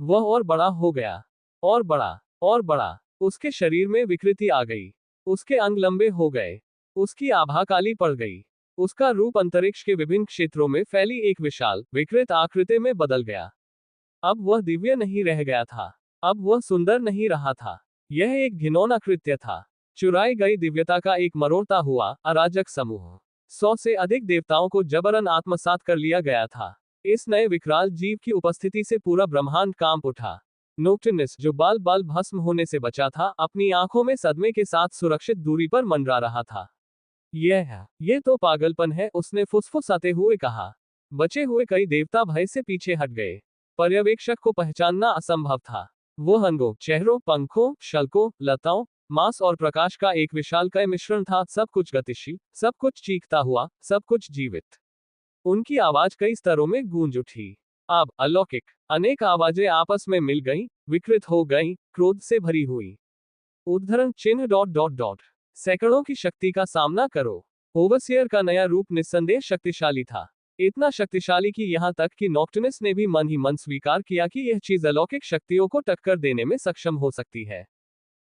वह और बड़ा हो गया, और बड़ा, और बड़ा। उसके शरीर में विकृति आ गई। उसके अंग लंबे हो गए। उसकी आभा काली पड़ गई। उसका रूप अंतरिक्ष के विभिन्न क्षेत्रों में फैली एक विशाल, विकृत आकृति में बदल गया। अब वह दिव्य नहीं रह गया था। अब वह सुंदर नहीं रहा था। यह एक घिनौना कृत्य था। चुराई गई दिव्यता का एक मरोड़ता हुआ, अराजक समूह। 100 से अधिक देवताओं को जबरन आत्मसात कर लिया गया था। इस नए विकराल जीव की उपस्थिति से पूरा ब्रह्मांड कांप उठा। नोक्टर्नस, जो बाल बाल भस्म होने से बचा था, अपनी आंखों में सदमे के साथ सुरक्षित दूरी पर मंडरा रहा था। यह तो पागलपन है, उसने फुसफुसाते हुए कहा। बचे हुए कई देवता भय से पीछे हट गए। पर्यवेक्षक को पहचानना असंभव था। वो अंगों, चेहरों, पंखों, शल्कों, लताओं, मांस और प्रकाश का एक विशालकाय मिश्रण था, सब कुछ गतिशील, सब कुछ चीखता हुआ, सब कुछ जीवित। उनकी आवाज कई स्तरों में गूंज उठी। अब अलौकिक, अनेक आवाजें आपस में मिल गईं, विकृत हो गईं, क्रोध से भरी हुई। उद्धरण चिन्ह डॉट डॉट डॉट। सैकड़ों की शक्ति का सामना करो। ओवरसियर का नया रूप निस्संदेह शक्तिशाली था। इतना शक्तिशाली कि यहां तक कि नॉक्टर्नस ने भी मन ही मन स्वीकार किया कि यह चीज अलौकिक शक्तियों को टक्कर देने में सक्षम हो सकती है।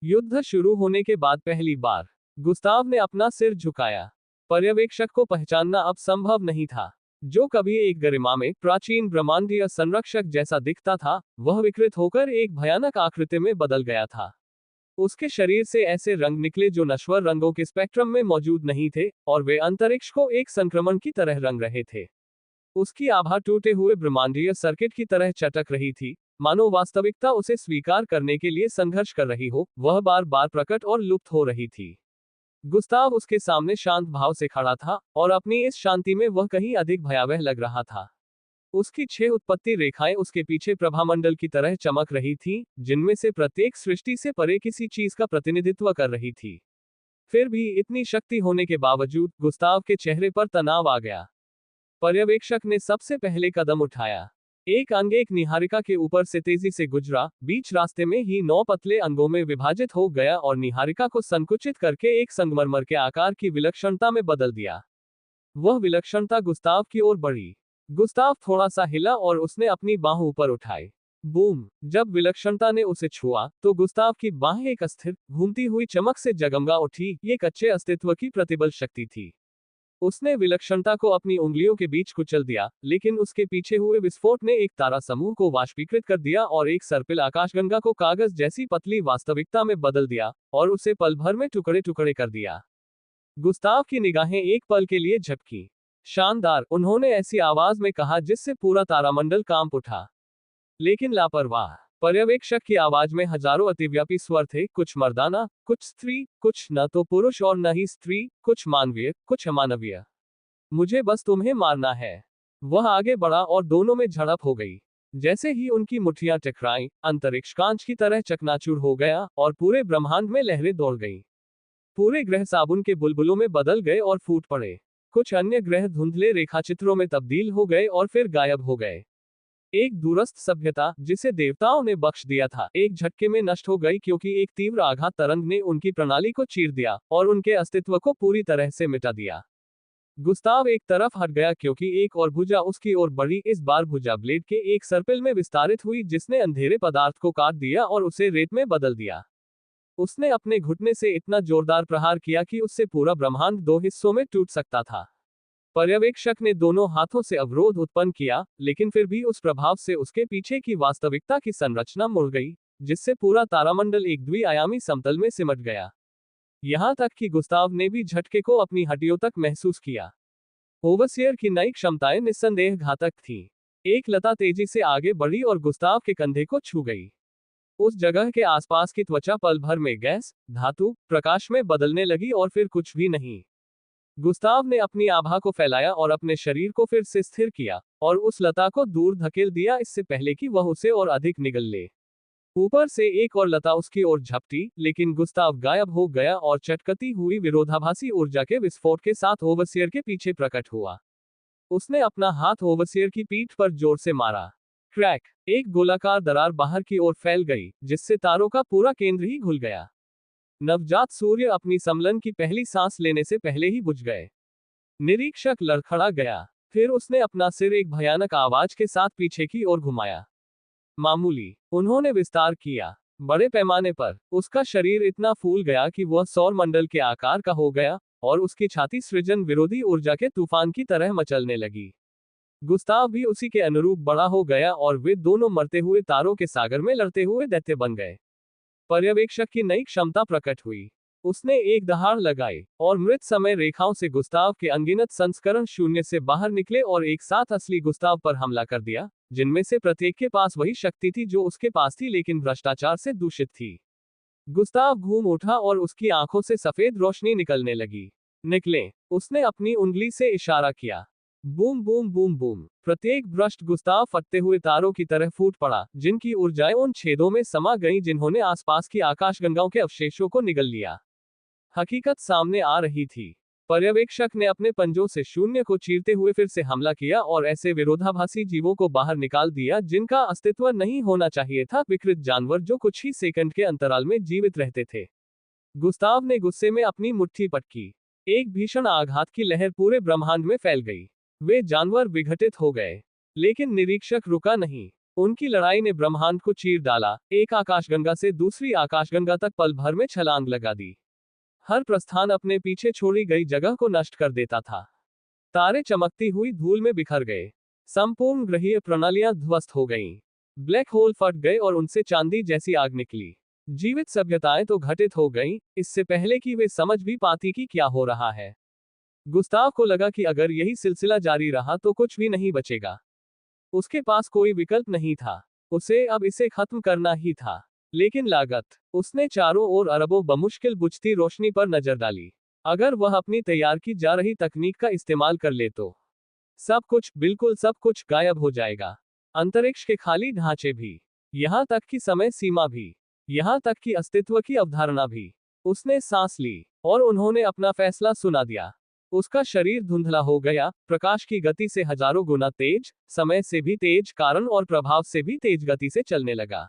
युद्ध शुरू होने के बाद पहली बार गुस्ताव ने अपना सिर झुकाया। पर्यवेक्षक को पहचानना अब संभव नहीं था। जो कभी एक गरिमा में प्राचीन ब्रह्मांडीय संरक्षक जैसा दिखता था, वह विकृत होकर एक भयानक आकृति में बदल गया था। उसके शरीर से ऐसे रंग निकले जो नश्वर रंगों के स्पेक्ट्रम में मौजूद नहीं थे, और वे अंतरिक्ष को एक संक्रमण की तरह रंग रहे थे। उसकी आभा टूटे हुए ब्रह्मांडीय सर्किट की तरह चटक रही थी, मानो वास्तविकता उसे स्वीकार करने के लिए संघर्ष कर रही हो, वह बार बार प्रकट और लुप्त हो रही थी। गुस्ताव उसके सामने शांत भाव से खड़ा था, और अपनी इस शांति में वह कहीं अधिक भयावह लग रहा था। उसकी 6 उत्पत्ति रेखाएं उसके पीछे प्रभामंडल की तरह चमक रही थीं, जिनमें से प्रत्येक सृष्टि से परे किसी चीज का प्रतिनिधित्व कर रही थी। फिर भी इतनी शक्ति होने के बावजूद गुस्ताव के चेहरे पर तनाव आ गया। पर्यवेक्षक ने सबसे पहले कदम उठाया। एक अंग एक निहारिका के ऊपर से तेजी से गुजरा, बीच रास्ते में ही 9 पतले अंगों में विभाजित हो गया और निहारिका को संकुचित करके एक संगमरमर के आकार की विलक्षणता में बदल दिया। वह विलक्षणता गुस्ताव की ओर बढ़ी। गुस्ताव थोड़ा सा हिला और उसने अपनी बांह ऊपर उठाई। बूम! जब विलक्षणता ने उसे छुआ, तो गुस्ताव की बांह एक अस्थिर, घूमती हुई चमक से जगमगा उठी। ये कच्चे अस्तित्व की प्रतिबल शक्ति थी। उसने विलक्षणता को अपनी उंगलियों के बीच कुचल दिया, लेकिन उसके पीछे हुए विस्फोट ने एक तारा समूह को वाष्पीकृत कर दिया और एक सर्पिल आकाशगंगा को कागज जैसी पतली वास्तविकता में बदल दिया, और उसे पल भर में टुकड़े टुकड़े कर दिया। गुस्ताव की निगाहें एक पल के लिए झपकी। शानदार, उन्होंने ऐसी आवाज में कहा जिससे पूरा तारामंडल कांप उठा। लेकिन लापरवाह। पर्यवेक्षक की आवाज में हजारों अतिव्यापी स्वर थे, कुछ मर्दाना, कुछ स्त्री, कुछ न तो पुरुष और न ही स्त्री, कुछ मानवीय, कुछ अमानवीय। मुझे बस तुम्हें मारना है। वह आगे बढ़ा और दोनों में झड़प हो गई। जैसे ही उनकी मुट्ठियां टकराईं, अंतरिक्ष कांच की तरह चकनाचूर हो गया और पूरे ब्रह्मांड में लहरें दौड़ गईं। पूरे ग्रह साबुन के बुलबुलों में बदल गए और फूट पड़े। कुछ अन्य ग्रह धुंधले रेखाचित्रों में तब्दील हो गए और फिर गायब हो गए। एक दूरस्थ सभ्यता, जिसे देवताओं ने बख्श दिया था, एक झटके में नष्ट हो गई, क्योंकि एक तीव्र आघात तरंग ने उनकी प्रणाली को चीर दिया और उनके अस्तित्व को पूरी तरह से मिटा दिया। गुस्ताव एक तरफ हट गया क्योंकि एक और भुजा उसकी ओर बढ़ी। इस बार भुजा ब्लेड के एक सर्पिल में विस्तारित हुई, जिसने अंधेरे पदार्थ को काट दिया और उसे रेत में बदल दिया। उसने अपने घुटने से इतना जोरदार प्रहार किया कि उससे पूरा ब्रह्मांड 2 हिस्सों में टूट सकता था। पर्यवेक्षक ने दोनों हाथों से अवरोध उत्पन्न किया, लेकिन फिर भी उस प्रभाव से उसके पीछे की वास्तविकता की संरचना मुड़ गई, जिससे पूरा तारामंडल एक द्विआयामी समतल में सिमट गया। यहां तक कि गुस्ताव ने भी झटके को अपनी हड्डियों तक महसूस किया। ओवरसियर की नई क्षमताएं निस्संदेह घातक थीं। एक लता तेजी से आगे बढ़ी और गुस्ताव के कंधे को छू गई। उस जगह के आसपास की त्वचा पल भर में गैस, धातु, प्रकाश में बदलने लगी और फिर कुछ भी नहीं। गुस्ताव ने अपनी आभा को फैलाया और अपने शरीर को फिर से स्थिर किया, और उस लता को दूर धकेल दिया, इससे पहले कि वह उसे और अधिक निगल ले। ऊपर से एक और लता उसकी ओर झपटी, लेकिन गुस्ताव गायब हो गया और चटकती हुई विरोधाभासी ऊर्जा के विस्फोट के साथ ओवरसियर के पीछे प्रकट हुआ। उसने अपना हाथ ओवरसियर की पीठ पर जोर से मारा। क्रैक! एक गोलाकार दरार बाहर की ओर फैल गई, जिससे तारों का पूरा केंद्र ही घुल गया। नवजात सूर्य अपनी समलन की पहली सांस लेने से पहले ही बुझ गए। निरीक्षक लड़खड़ा गया। फिर उसने अपना सिर एक भयानक आवाज के साथ पीछे की ओर घुमाया। मामूली, उन्होंने विस्तार किया। बड़े पैमाने पर, उसका शरीर इतना फूल गया कि वह सौर मंडल के आकार का हो गया, और उसकी छाती सृजन विरोधी ऊर्जा के तूफान की तरह मचलने लगी। गुस्ताव भी उसी के अनुरूप बड़ा हो गया और वे दोनों मरते हुए तारों के सागर में लड़ते हुए दैत्य बन गए। पर्यवेक्षक की नई क्षमता प्रकट हुई। उसने एक दहाड़ लगाई, और मृत समय रेखाओं से गुस्ताव के अनगिनत संस्करण शून्य से बाहर निकले और एक साथ असली गुस्ताव पर हमला कर दिया, जिनमें से प्रत्येक के पास वही शक्ति थी जो उसके पास थी, लेकिन भ्रष्टाचार से दूषित थी। गुस्ताव घूम उठा और उसकी आंखों से सफेद रोशनी निकलने लगी। निकले, उसने अपनी उंगली से इशारा किया। बूम बूम बूम बूम, प्रत्येक भ्रष्ट गुस्ताव फटते हुए तारों की तरह फूट पड़ा, जिनकी ऊर्जाएं उन छेदों में समा गईं जिन्होंने आसपास की आकाशगंगाओं के अवशेषों को निगल लिया। हकीकत सामने आ रही थी। पर्यवेक्षक ने अपने पंजों से शून्य को चीरते हुए फिर से हमला किया और ऐसे विरोधाभासी जीवों को बाहर निकाल दिया जिनका अस्तित्व नहीं होना चाहिए था, विकृत जानवर जो कुछ ही सेकंड के अंतराल में जीवित रहते थे। गुस्ताव ने गुस्से में अपनी मुट्ठी पटकी। एक भीषण आघात की लहर पूरे ब्रह्मांड में फैल गई। वे जानवर विघटित हो गए, लेकिन निरीक्षक रुका नहीं। उनकी लड़ाई ने ब्रह्मांड को चीर डाला, एक आकाशगंगा से दूसरी आकाशगंगा तक पल भर में छलांग लगा दी। हर प्रस्थान अपने पीछे छोड़ी गई जगह को नष्ट कर देता था। तारे चमकती हुई धूल में बिखर गए। संपूर्ण ग्रहीय प्रणालियां ध्वस्त हो गईं। ब्लैक होल फट गए और उनसे चांदी जैसी आग निकली। जीवित सभ्यताएं तो घटित हो गईं, इससे पहले कि वे समझ भी पाती कि क्या हो रहा है। गुस्ताव को लगा कि अगर यही सिलसिला जारी रहा तो कुछ भी नहीं बचेगा। उसके पास कोई विकल्प नहीं था। उसे अब इसे खत्म करना ही था। लेकिन लागत। उसने चारों ओर अरबों बमुश्किल बुझती रोशनी पर नजर डाली। अगर वह अपनी तैयार की जा रही तकनीक का इस्तेमाल कर ले तो सब कुछ, बिल्कुल सब कुछ गायब हो जाएगा। अंतरिक्ष के खाली ढांचे भी, यहां तक कि समय सीमा भी, यहां तक कि अस्तित्व की अवधारणा भी। उसने सांस ली और उन्होंने अपना फैसला सुना दिया। उसका शरीर धुंधला हो गया, प्रकाश की गति से हजारों गुना तेज, समय से भी तेज, कारण और प्रभाव से भी तेज गति से चलने लगा।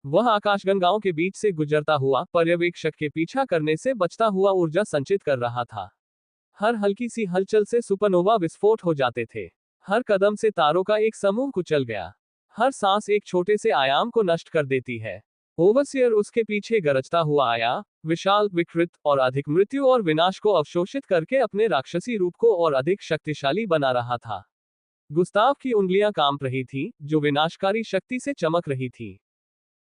वह आकाशगंगाओं के बीच से गुजरता हुआ पर्यवेक्षक के पीछा करने से बचता हुआ ऊर्जा संचित कर रहा था। हर हल्की सी हलचल से सुपरनोवा विस्फोट हो जाते थे। हर कदम से तारों का एक समूह कुचल गया। हर सांस एक छोटे से आयाम को नष्ट कर देती है। ओवरसियर उसके पीछे गरजता हुआ आया, विशाल, विकृत और अधिक मृत्यु और विनाश को अवशोषित करके अपने राक्षसी रूप को और अधिक शक्तिशाली बना रहा था। गुस्ताव की उंगलियां कांप रही थीं, जो विनाशकारी शक्ति से चमक रही थी।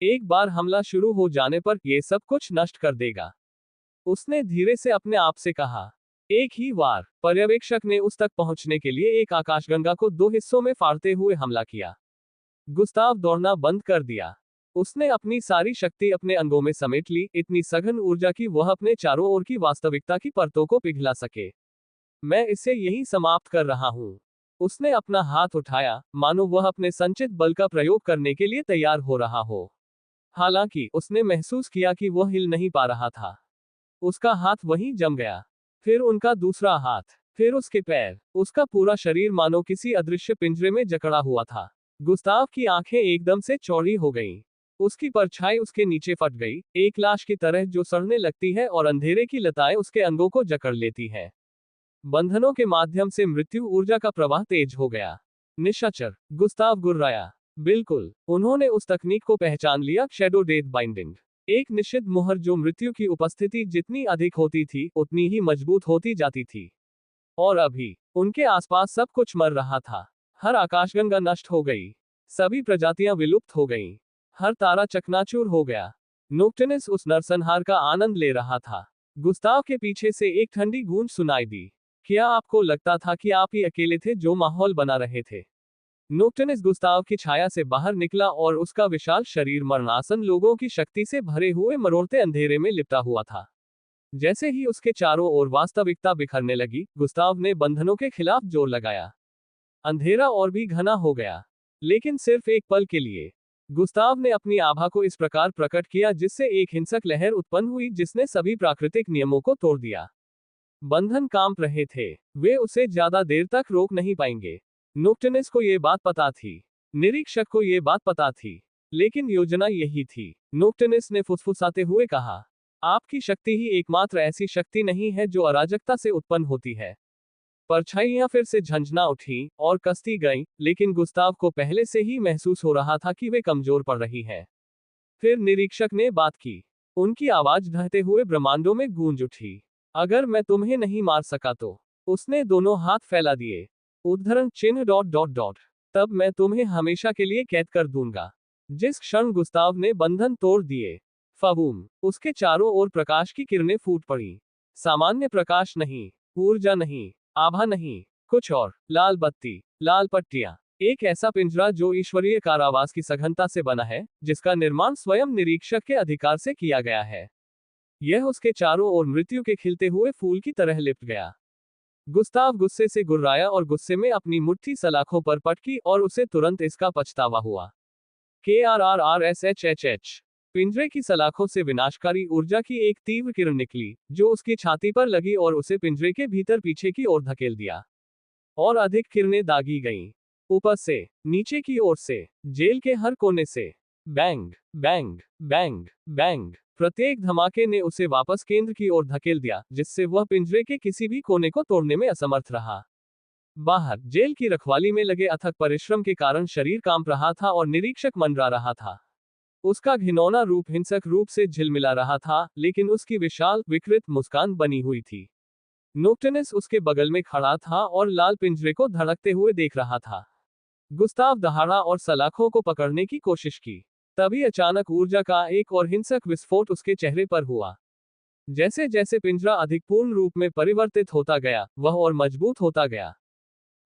एक बार हमला शुरू हो जाने पर ये सब कुछ नष्ट कर देगा, उसने धीरे से अपने आप से कहा। एक ही वार, पर्यवेक्षक ने उस तक पहुंचने के लिए एक आकाशगंगा को दो हिस्सों में फाड़ते हुए हमला किया। गुस्ताव दौड़ना बंद कर दिया। उसने अपनी सारी शक्ति अपने अंगों में समेट ली, इतनी सघन ऊर्जा की वह अपने चारों ओर की वास्तविकता की परतों को पिघला सके। मैं इसे यहीं समाप्त कर रहा हूं। उसने अपना हाथ उठाया, मानो वह अपने संचित बल का प्रयोग करने के लिए तैयार हो रहा हो। हालांकि उसने महसूस किया कि वह हिल नहीं पा रहा था। उसका हाथ वहीं जम गया। फिर उनका दूसरा हाथ, फिर उसके पैर, उसका पूरा शरीर मानो किसी अदृश्य पिंजरे में जकड़ा हुआ था। गुस्ताव की आंखें एकदम से चौड़ी हो गईं। उसकी परछाई उसके नीचे फट गई, एक लाश की तरह जो सड़ने लगती है और अंधेरे की लताएं उसके अंगों को जकड़ लेती है। बंधनों के माध्यम से मृत्यु ऊर्जा का प्रवाह तेज हो गया। निशाचर, गुस्ताव गुर्राया। बिल्कुल, उन्होंने उस तकनीक को पहचान लिया, शैडो डेथ बाइंडिंग। एक निश्चित मुहर जो मृत्यु की उपस्थिति जितनी अधिक होती थी, उतनी ही मजबूत होती जाती थी। और अभी, उनके आसपास सब कुछ मर रहा था। हर आकाशगंगा नष्ट हो गई। सभी प्रजातियां विलुप्त हो गईं। हर तारा चकनाचूर हो गया। नोक्टनस उस नरसंहार का आनंद ले रहा था। गुस्ताव के पीछे से एक ठंडी गूंज सुनाई दी। क्या आपको लगता था कि आप ही अकेले थे जो माहौल बना रहे थे? नोक्टनस गुस्ताव की छाया से बाहर निकला और उसका विशाल शरीर मरणासन लोगों की शक्ति से भरे हुए मरोड़ते अंधेरे में लिपटा हुआ था। जैसे ही उसके चारों ओर वास्तविकता बिखरने लगी, गुस्ताव ने बंधनों के खिलाफ जोर लगाया। अंधेरा और भी घना हो गया, लेकिन सिर्फ एक पल के लिए। गुस्ताव ने अपनी आभा को इस प्रकार प्रकट किया जिससे एक हिंसक लहर उत्पन्न हुई जिसने सभी प्राकृतिक नियमों को तोड़ दिया। बंधन कांप रहे थे, वे उसे ज्यादा देर तक रोक नहीं पाएंगे। नोक्टनस को ये बात पता थी, निरीक्षक को ये बात पता थी, लेकिन योजना यही थी। नोक्टनस ने फुसफुसाते हुए कहा, आपकी शक्ति ही एकमात्र ऐसी शक्ति नहीं है जो अराजकता से उत्पन्न होती है। परछाइयां फिर से झंझना उठी और कसती गईं, लेकिन गुस्ताव को पहले से ही महसूस हो रहा था कि वे कमजोर पड़ रही हैं। फिर निरीक्षक ने बात की। उनकी आवाज ढहते हुए ब्रह्मांडों में गूंज उठी। अगर मैं तुम्हें नहीं मार सका तो? उसने दोनों हाथ फैला दिए। उद्धरण चिन्ह डॉट डॉट डॉट। तब मैं तुम्हें हमेशा के लिए कैद कर दूंगा। जिस क्षण गुस्ताव ने बंधन तोड़ दिए, फबूम, उसके चारों ओर प्रकाश की किरणें फूट पड़ी। सामान्य प्रकाश नहीं, ऊर्जा नहीं, आभा नहीं, कुछ और। लाल बत्ती, लाल पट्टियां, एक ऐसा पिंजरा जो ईश्वरीय कारावास की सघनता से बना है, जिसका निर्माण स्वयं निरीक्षक के अधिकार से किया गया है। यह उसके चारों ओर मृत्यु के खिलते हुए फूल की तरह लिपट गया। गुस्ताव गुस्से से गुर्राया और गुस्से में अपनी मुट्ठी सलाखों पर पटकी और उसे तुरंत इसका पछतावा हुआ। KRRRSHHH। पिंजरे की सलाखों से विनाशकारी ऊर्जा की एक तीव्र किरण निकली, जो उसकी छाती पर लगी और उसे पिंजरे के भीतर पीछे की ओर धकेल दिया। और अधिक किरणें दागी गईं। ऊपर से, नीचे की ओर से, जेल के हर कोने से। Bang, bang, bang, bang. प्रत्येक धमाके ने उसे वापस केंद्र की ओर धकेल दिया, जिससे वह पिंजरे के किसी भी कोने को तोड़ने में असमर्थ रहा। बाहर, जेल की रखवाली में लगे अथक परिश्रम के कारण शरीर कांप रहा था और निरीक्षक मंडरा रहा था। उसका घिनौना रूप हिंसक रूप से झिलमिला रहा था, लेकिन उसकी विशाल, विकृत मुस्कान बनी हुई थी। नोक्टनस उसके बगल में खड़ा था और लाल पिंजरे को धड़कते हुए देख रहा था। गुस्ताव दहाड़ा और सलाखों को पकड़ने की कोशिश की। तभी अचानक ऊर्जा का एक और हिंसक विस्फोट उसके चेहरे पर हुआ। जैसे जैसे पिंजरा अधिक पूर्ण रूप में परिवर्तित होता गया, वह और मजबूत होता गया।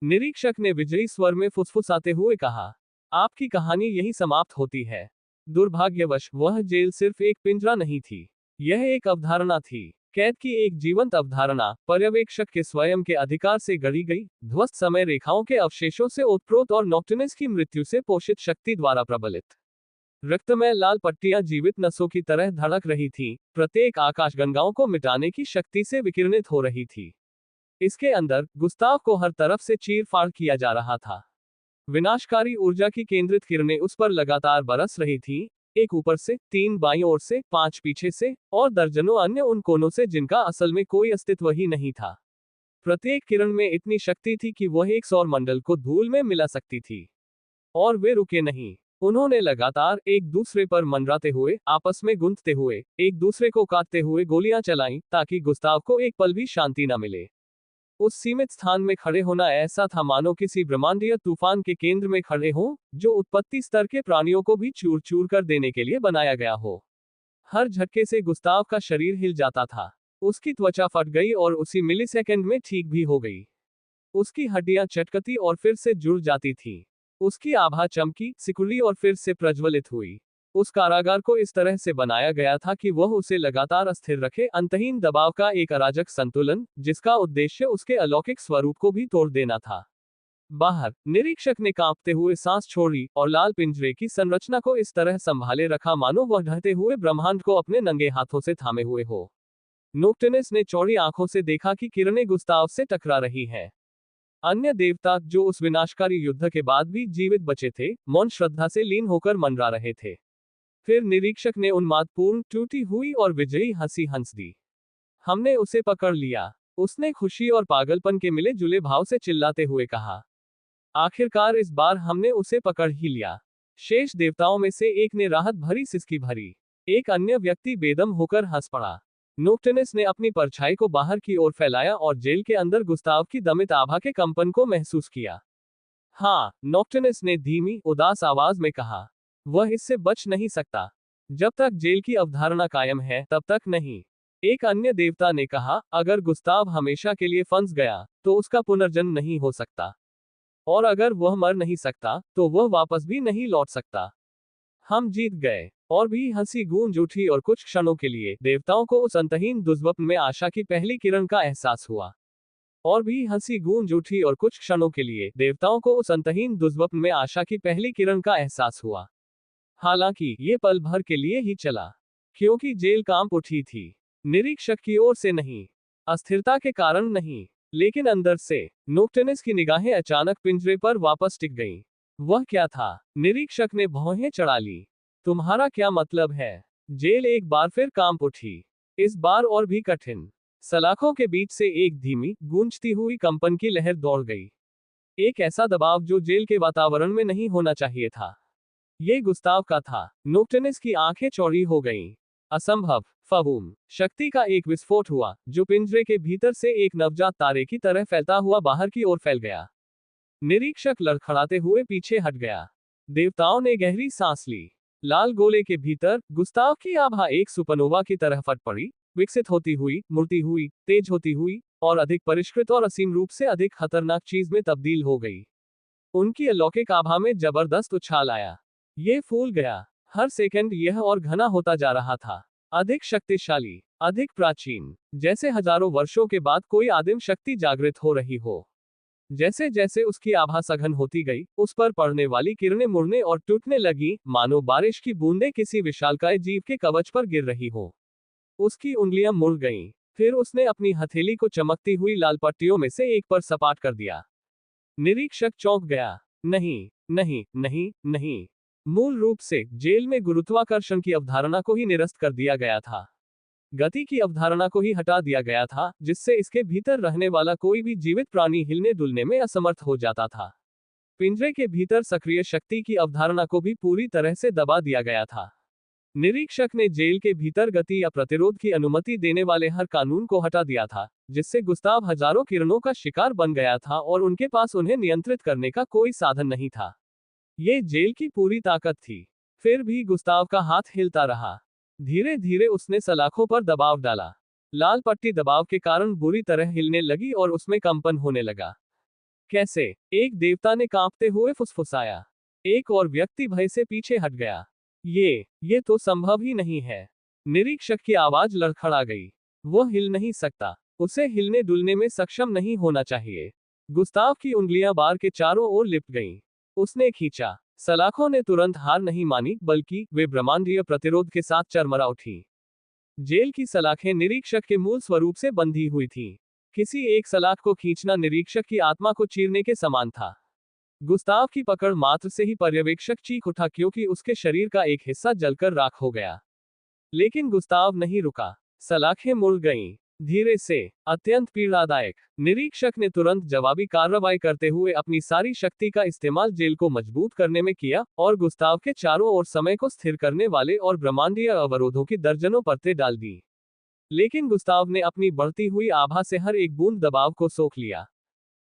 निरीक्षक ने विजयी स्वर में फुसफुसाते हुए कहा, आपकी कहानी यही समाप्त होती है। दुर्भाग्यवश, वह जेल सिर्फ एक पिंजरा नहीं थी। यह एक अवधारणा थी। कैद की एक जीवंत अवधारणा, पर्यवेक्षक के स्वयं के अधिकार से गढ़ी गई, ध्वस्त समय रेखाओं के अवशेषों से ओतप्रोत और नॉक्टनस की मृत्यु से पोषित शक्ति द्वारा प्रबलित। रक्तमय लाल पट्टियां जीवित नसों की तरह धड़क रही थीं, प्रत्येक आकाशगंगाओं को मिटाने की शक्ति से विकिरणित हो रही थी। इसके अंदर, गुस्ताव को हर तरफ से चीर-फाड़ किया जा रहा था। विनाशकारी ऊर्जा की केंद्रित किरणें उस पर लगातार बरस रही थीं, एक ऊपर से, 3 बाईं ओर से, 5 पीछे से, और दर्जनों अन्य उन कोनों से जिनका असल में कोई अस्तित्व ही नहीं था। प्रत्येक किरण में इतनी शक्ति थी कि वह एक सौर मंडल को धूल में मिला सकती थी। और वे रुके नहीं। उन्होंने लगातार, एक दूसरे पर मंडराते हुए, आपस में गुंथते हुए, एक दूसरे को काटते हुए गोलियां चलाईं, ताकि गुस्ताव को एक पल भी शांति न मिले। उस सीमित स्थान में खड़े होना ऐसा था मानो किसी ब्रह्मांडीय तूफान के केंद्र में खड़े हों, जो उत्पत्ति स्तर के प्राणियों को भी चूर चूर कर देने के लिए बनाया गया हो। हर झटके से गुस्ताव का शरीर हिल जाता था। उसकी त्वचा फट गई और उसी मिलीसेकंड में ठीक भी हो गई। उसकी हड्डियां चटकती और फिर से जुड़ जाती थीं। उसकी आभा चमकी, सिकुड़ी और फिर से प्रज्वलित हुई। उस कारागार को इस तरह से बनाया गया था कि वह उसे लगातार अस्थिर रखे, अंतहीन दबाव का एक अराजक संतुलन, जिसका उद्देश्य उसके अलौकिक स्वरूप को भी तोड़ देना था। बाहर, निरीक्षक ने कांपते हुए सांस छोड़ी और लाल पिंजरे की संरचना को इस तरह संभाले रखा मानो वह ढहते हुए ब्रह्मांड को अपने नंगे हाथों से थामे हुए हो। नोक्टनस ने चौड़ी आंखों से देखा कि किरणें गुस्ताव से टकरा रही हैं। अन्य देवता, जो उस विनाशकारी युद्ध के बाद भी जीवित बचे थे, मौन श्रद्धा से लीन होकर मंडरा रहे थे। फिर निरीक्षक ने उन्मादपूर्ण, टूटी हुई और विजयी हंसी हंस दी। हमने उसे पकड़ लिया, उसने खुशी और पागलपन के मिले जुले भाव से चिल्लाते हुए कहा। आखिरकार इस बार हमने उसे पकड़ ही लिया। शेष देवताओं में से एक ने राहत भरी सिसकी भरी। एक अन्य व्यक्ति बेदम होकर हंस पड़ा। नोक्टनस ने अपनी परछाई को बाहर की ओर फैलाया और जेल के अंदर गुस्ताव की दमित आभा के कंपन को महसूस किया। हाँ, नोक्टनस ने धीमी, उदास आवाज में कहा, वह इससे बच नहीं सकता। जब तक जेल की अवधारणा कायम है, तब तक नहीं। एक अन्य देवता ने कहा, अगर गुस्ताव हमेशा के लिए फंस गया, तो उसका पुनर्जन्म नहीं हो सकता। और अगर वह मर नहीं सकता, तो वह वापस भी नहीं लौट सकता। हम जीत गए। और भी हंसी गूंज उठी और कुछ क्षणों के लिए देवताओं को उस अंतहीन दुष्स्वप्न में आशा की पहली किरण का एहसास हुआ। और भी हंसी गूंज उठी और कुछ क्षणों के लिए देवताओं को उस अंतहीन दुष्स्वप्न में आशा की पहली किरण का एहसास हुआ। हालांकि ये पल भर के लिए ही चला, क्योंकि जेल कांप उठी थी। निरीक्षक की ओर से नहीं, अस्थिरता के कारण नहीं, लेकिन अंदर से। नोक्टनस की निगाहें अचानक पिंजरे पर वापस टिक गईं। वह क्या था? निरीक्षक ने भौहें चढ़ा ली। तुम्हारा क्या मतलब है? जेल एक बार फिर कांप उठी, इस बार और भी कठिन। सलाखों के बीच से एक धीमी, गूंजती हुई कंपन की लहर दौड़ गई। एक ऐसा दबाव जो जेल के वातावरण में नहीं होना चाहिए था। ये गुस्ताव का था। नोक्टनस की आंखें चौड़ी हो गईं। असंभव। फबूम। शक्ति का एक विस्फोट हुआ, जो पिंजरे के भीतर से एक नवजात तारे की तरह फैलता हुआ बाहर की ओर फैल गया। निरीक्षक लड़खड़ाते हुए पीछे हट गया। देवताओं ने गहरी सांस ली। लाल गोले के भीतर, गुस्ताव की आभा एक सुपरनोवा की तरह फट पड़ी, विकसित होती हुई, मुड़ती हुई, तेज होती हुई, और अधिक परिष्कृत और असीम रूप से अधिक खतरनाक चीज में तब्दील हो गई। उनकी अलौकिक आभा में जबरदस्त उछाल आया। ये फूल गया। हर सेकंड यह और घना होता जा रहा था, अधिक शक्तिशाली। अधिक प्राचीन, जैसे हजारों वर्षों के बाद कोई आदिम शक्ति जागृत हो रही हो। जैसे जैसे उसकी आभा सघन होती गई, उस पर पड़ने वाली किरणें मुड़ने और टूटने लगी, मानो बारिश की बूंदें किसी विशालकाय जीव के कवच पर गिर रही हो। उसकी उंगलियां मुड़ गईं। फिर उसने अपनी हथेली को चमकती हुई लाल पट्टियों में से एक पर सपाट कर दिया। निरीक्षक चौंक गया। नहीं, नहीं, नहीं, नहीं। मूल रूप से जेल में गुरुत्वाकर्षण की अवधारणा को ही निरस्त कर दिया गया था। गति की अवधारणा को ही हटा दिया गया था, जिससे इसके भीतर रहने वाला कोई भी जीवित प्राणी हिलने डुलने में असमर्थ हो जाता था। पिंजरे के भीतर सक्रिय शक्ति की अवधारणा को भी पूरी तरह से दबा दिया गया था। निरीक्षक ने जेल के भीतर गति या प्रतिरोध की अनुमति देने वाले हर कानून को हटा दिया था, जिससे गुस्ताव हजारों किरणों का शिकार बन गया था और उनके पास उन्हें नियंत्रित करने का कोई साधन नहीं था। ये जेल की पूरी ताकत थी। फिर भी गुस्ताव का हाथ हिलता रहा। धीरे धीरे उसने सलाखों पर दबाव डाला। लाल पट्टी दबाव के कारण बुरी तरह हिलने लगी और उसमें कंपन होने लगा। कैसे? एक देवता ने कांपते हुए फुसफुसाया। एक और व्यक्ति भय से पीछे हट गया। ये तो संभव ही नहीं है। निरीक्षक की आवाज लड़खड़ा गई। वो हिल नहीं सकता। उसे हिलने डुलने में सक्षम नहीं होना चाहिए। गुस्ताव की उंगलियां बार के चारों ओर लिपट गईं। उसने खींचा। सलाखों ने तुरंत हार नहीं मानी, बल्कि वे ब्रह्मांडीय प्रतिरोध के साथ चरमरा उठी। जेल की सलाखें निरीक्षक के मूल स्वरूप से बंधी हुई थीं। किसी एक सलाख को खींचना निरीक्षक की आत्मा को चीरने के समान था। गुस्ताव की पकड़ मात्र से ही पर्यवेक्षक चीख उठा, क्योंकि उसके शरीर का एक हिस्सा जलकर राख हो गया। लेकिन गुस्ताव नहीं रुका। सलाखें मुड़ गईं। धीरे से, अत्यंत पीड़ादायक। निरीक्षक ने तुरंत जवाबी कार्रवाई करते हुए अपनी सारी शक्ति का इस्तेमाल जेल को मजबूत करने में किया और गुस्ताव के चारों ओर समय को स्थिर करने वाले और ब्रह्मांडीय अवरोधों की दर्जनों परतें डाल दी। लेकिन गुस्ताव ने अपनी बढ़ती हुई आभा से हर एक बूंद दबाव को सोख लिया।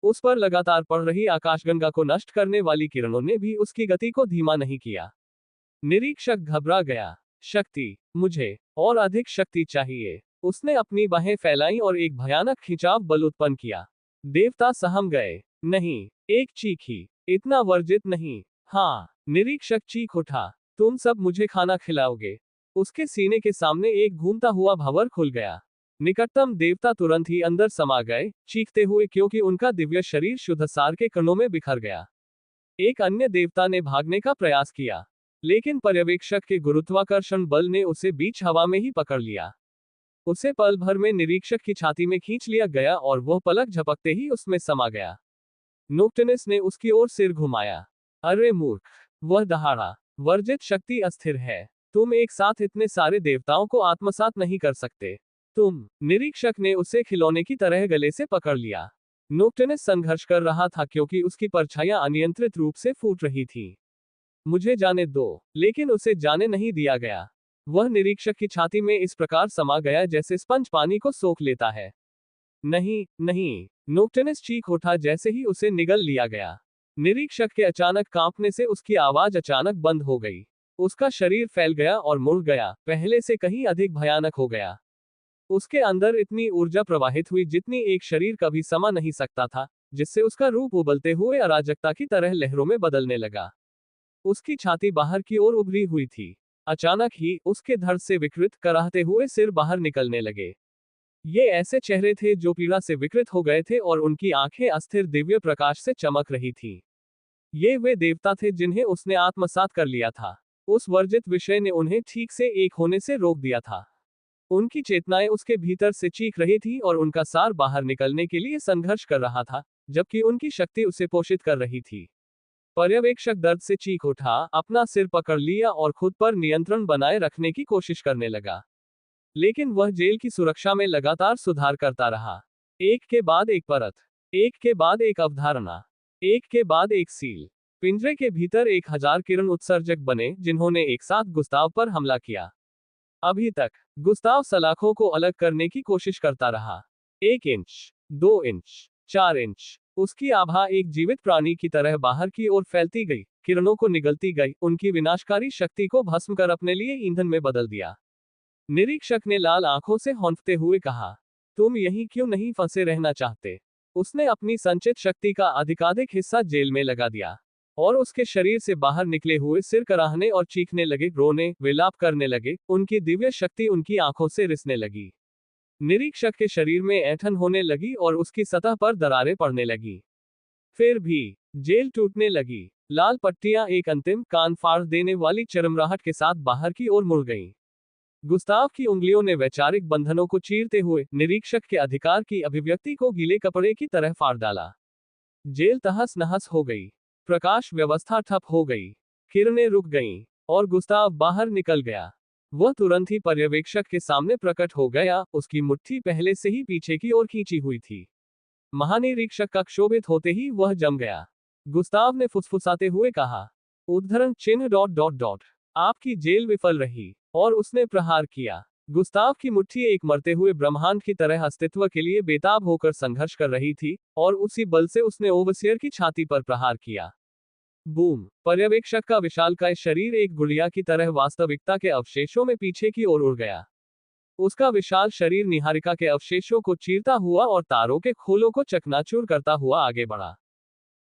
उस पर लगातार पड़ रही आकाशगंगा को नष्ट करने वाली किरणों ने भी उसकी गति को धीमा नहीं किया। निरीक्षक घबरा गया। शक्ति, मुझे और अधिक शक्ति चाहिए। उसने अपनी बाहें फैलाई और एक भयानक खिंचाव बल उत्पन्न किया। देवता सहम गए। नहीं, एक चीखी। इतना वर्जित नहीं। हाँ, निरीक्षक चीख उठा। तुम सब मुझे खाना खिलाओगे? उसके सीने के सामने एक घूमता हुआ भंवर खुल गया। निकटतम देवता तुरंत ही अंदर समा गए, चीखते हुए, क्योंकि उनका दिव्य शरीर शुद्ध सार के कणों में बिखर गया। एक अन्य देवता ने भागने का प्रयास किया, लेकिन पर्यवेक्षक के गुरुत्वाकर्षण बल ने उसे बीच हवा में ही पकड़ लिया। उसे पल भर में निरीक्षक की छाती में खींच लिया गया और वह पलक झपकते ही उसमें समा गया। नोक्टनस ने उसकी ओर सिर घुमाया। अरे मूर्ख, वह दहाड़ा। वर्जित शक्ति अस्थिर है। तुम एक साथ इतने सारे देवताओं को आत्मसात नहीं कर सकते। निरीक्षक ने उसे खिलौने की तरह गले से पकड़ लिया। नोक्टनस संघर्ष कर रहा था, क्योंकि उसकी परछाइयां अनियंत्रित रूप से फूट रही थी। मुझे जाने दो, लेकिन उसे जाने नहीं दिया गया। वह निरीक्षक की छाती में इस प्रकार समा गया जैसे स्पंज पानी को सोख लेता है। नहीं, नहीं, नोक्टनस चीख उठा जैसे ही उसे निगल लिया गया। निरीक्षक के अचानक कांपने से उसकी आवाज अचानक बंद हो गई। उसका शरीर फैल गया और मुड़ गया, पहले से कहीं अधिक भयानक हो गया। उसके अंदर इतनी ऊर्जा प्रवाहित हुई जितनी एक शरीर कभी समा नहीं सकता था, जिससे उसका रूप उबलते हुए अराजकता की तरह लहरों में बदलने लगा। उसकी छाती बाहर की ओर उभरी हुई थी। अचानक ही उसके धड़ से विकृत कराहते हुए सिर बाहर निकलने लगे। ये ऐसे चेहरे थे जो पीड़ा से विकृत हो गए थे और उनकी आंखें अस्थिर दिव्य प्रकाश से चमक रही थी। ये वे देवता थे जिन्हें उसने आत्मसात कर लिया था। उस वर्जित विषय ने उन्हें ठीक से एक होने से रोक दिया था। उनकी चेतनाएं उसके भीतर से चीख रही थी और उनका सार बाहर निकलने के लिए संघर्ष कर रहा था, जबकि उनकी शक्ति उसे पोषित कर रही थी। पर्यवेक्षक दर्द से चीख उठा, अपना सिर पकड़ लिया और खुद पर नियंत्रण बनाए रखने की कोशिश करने लगा। लेकिन वह जेल की सुरक्षा में लगातार सुधार करता रहा। एक के बाद एक परत, एक के बाद एक अवधारणा, एक के बाद एक सील। पिंजरे के भीतर 1000 किरण उत्सर्जक बने, जिन्होंने एक साथ गुस्ताव पर हमला किया। अभी तक गुस्ताव सलाखों को अलग करने की कोशिश करता रहा। 1 इंच, 2 इंच, 4 इंच। उसकी आभा एक जीवित प्राणी की तरह बाहर की ओर फैलती गई, किरणों को निगलती गई, उनकी विनाशकारी शक्ति को भस्म कर अपने लिए ईंधन में बदल दिया। निरीक्षक ने लाल आंखों से हौंकते हुए कहा, तुम यहीं क्यों नहीं फंसे रहना चाहते? उसने अपनी संचित शक्ति का अधिकाधिक हिस्सा जेल में लगा दिया, और उसके शरीर से बाहर निकले हुए सिर कराहने और चीखने लगे, रोने, विलाप करने लगे, उनकी दिव्य शक्ति उनकी आंखों से रिसने लगी। निरीक्षक के शरीर में ऐंठन होने लगी और उसकी सतह पर दरारें पड़ने लगी। फिर भी जेल टूटने लगी। लाल पट्टियां एक अंतिम कान फाड़ देने वाली चरमराहट के साथ बाहर की ओर मुड़ गईं। गुस्ताव की उंगलियों ने वैचारिक बंधनों को चीरते हुए निरीक्षक के अधिकार की अभिव्यक्ति को गीले कपड़े की तरह फाड़ डाला। जेल तहस नहस हो गई। प्रकाश व्यवस्था ठप हो गई। किरणें रुक गईं और गुस्ताव बाहर निकल गया। वह तुरंत ही पर्यवेक्षक के सामने प्रकट हो गया, उसकी मुट्ठी पहले से ही पीछे की ओर खींची हुई थी। महानिरीक्षक का क्षोभित होते ही वह जम गया। गुस्ताव ने फुसफुसाते हुए कहा, उद्धरण चिन्ह ... आपकी जेल विफल रही। और उसने प्रहार किया। गुस्ताव की मुट्ठी एक मरते हुए ब्रह्मांड की तरह अस्तित्व के लिए बेताब होकर संघर्ष कर रही थी, और उसी बल से उसने ओवरसियर की छाती पर प्रहार किया। बूम! पर्यवेक्षक का विशालकाय शरीर एक गुड़िया की तरह वास्तविकता के अवशेषों में पीछे की ओर उड़ गया। उसका विशाल शरीर निहारिका के अवशेषों को चीरता हुआ और तारों के खोलों को चकनाचूर करता हुआ आगे बढ़ा।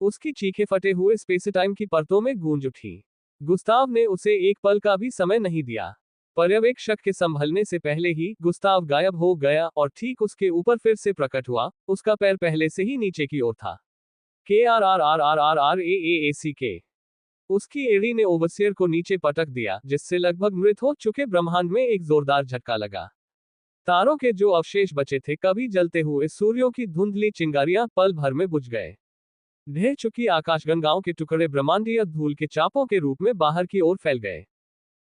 उसकी चीखें फटे हुए स्पेस-टाइम की परतों में गूंज उठी। गुस्ताव ने उसे एक पल का भी समय नहीं दिया। पर्यवेक्षक के संभलने से पहले ही गुस्ताव गायब हो गया और ठीक उसके ऊपर फिर से प्रकट हुआ। उसका पैर पहले से ही नीचे की ओर था। KRRRRRRAAACK। उसकी एड़ी ने ओवरसियर को नीचे पटक दिया, जिससे लगभग मृत हो चुके ब्रह्मांड में एक जोरदार झटका लगा। तारों के जो अवशेष बचे थे, कभी जलते हुए सूर्यों की धुंधली चिंगारियां पल भर में बुझ गए। ढह चुकी आकाशगंगाओं के टुकड़े ब्रह्मांडीय धूल के चापों के रूप में बाहर की ओर फैल गए।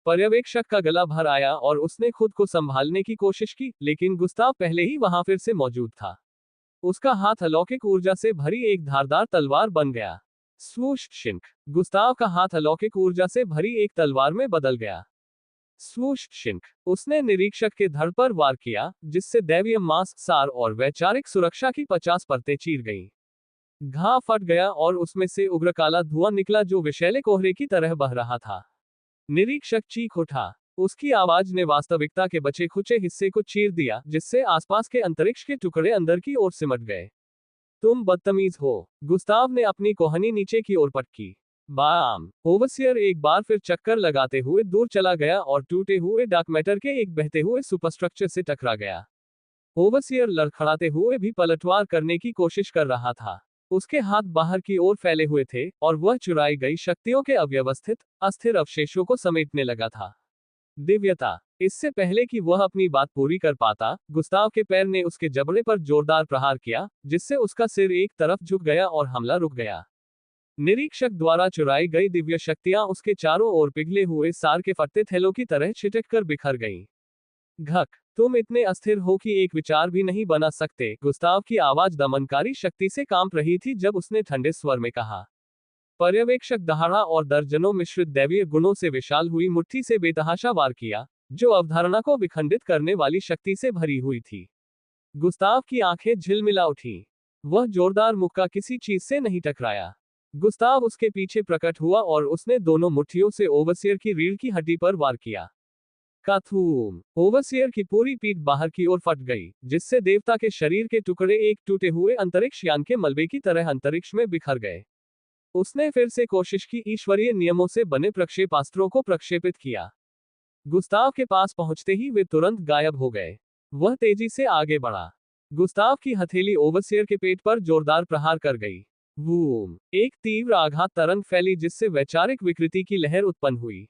पर्यवेक्षक का गला भर आया और उसने खुद को संभालने की कोशिश की, लेकिन गुस्ताव पहले ही वहां फिर से मौजूद था। उसका हाथ अलौकिक ऊर्जा से भरी एक धारदार तलवार बन गया। स्वूश शिंक! गुस्ताव का हाथ अलौकिक ऊर्जा से भरी एक तलवार में बदल गया। स्वूश शिंक! उसने निरीक्षक के धड़ पर वार किया, जिससे दैवीय मांस, सार और वैचारिक सुरक्षा की 50 परतें चीर गईं। घाव फट गया और उसमें से उग्र काला धुआं निकला जो विषैले कोहरे की तरह बह रहा था। निरीक्षक चीख उठा। उसकी आवाज ने वास्तविकता के बचे खुचे हिस्से को चीर दिया, जिससे आसपास के अंतरिक्ष के टुकड़े अंदर की ओर सिमट गए। तुम बदतमीज हो! गुस्ताव ने अपनी कोहनी नीचे की ओर पटकी। बाम! ओवरसियर एक बार फिर चक्कर लगाते हुए दूर चला गया और टूटे हुए डार्क मैटर के एक बहते हुए सुपरस्ट्रक्चर से टकरा गया। ओवरसियर लड़खड़ाते हुए भी पलटवार करने की कोशिश कर रहा था। उसके हाथ बाहर की ओर फैले हुए थे और वह चुराई गई शक्तियों के अव्यवस्थित, अस्थिर अवशेषों को समेटने लगा था। दिव्यता! इससे पहले कि वह अपनी बात पूरी कर पाता, गुस्ताव के पैर ने उसके जबड़े पर जोरदार प्रहार किया, जिससे उसका सिर एक तरफ झुक गया और हमला रुक गया। निरीक्षक द्वारा चुराई गई दिव्य शक्तियां उसके चारों ओर पिघले हुए सार के फटते थैलों की तरह छिटक कर बिखर गईं। घक! तुम इतने अस्थिर हो कि एक विचार भी नहीं बना सकते। गुस्ताव की आवाज दमनकारी शक्ति से कांप रही थी जब उसने ठंडे स्वर में कहा। पर्यवेक्षक दहाड़ा और दर्जनों मिश्रित दैवीय गुणों से विशाल हुई मुट्ठी से बेतहाशा वार किया, जो अवधारणा को विखंडित करने वाली शक्ति से भरी हुई थी। गुस्ताव की आंखें झिलमिला उठी। वह जोरदार मुक्का किसी चीज से नहीं टकराया। गुस्ताव उसके पीछे प्रकट हुआ और उसने दोनों मुट्ठियों से ओवरसियर की रीढ़ की हड्डी पर वार किया। काथूम! ओवरसियर की पूरी पीठ बाहर की ओर फट गई, जिससे देवता के शरीर के टुकड़े एक टूटे हुए अंतरिक्ष यान के मलबे की तरह अंतरिक्ष में बिखर गए। उसने फिर से कोशिश की, ईश्वरीय नियमों से बने प्रक्षेपास्त्रों को प्रक्षेपित किया। गुस्ताव के पास पहुंचते ही वे तुरंत गायब हो गए। वह तेजी से आगे बढ़ा। गुस्ताव की हथेली ओवरसियर के पेट पर जोरदार प्रहार कर गई। वूम! एक तीव्र आघात तरंग फैली, जिससे वैचारिक विकृति की लहर उत्पन्न हुई।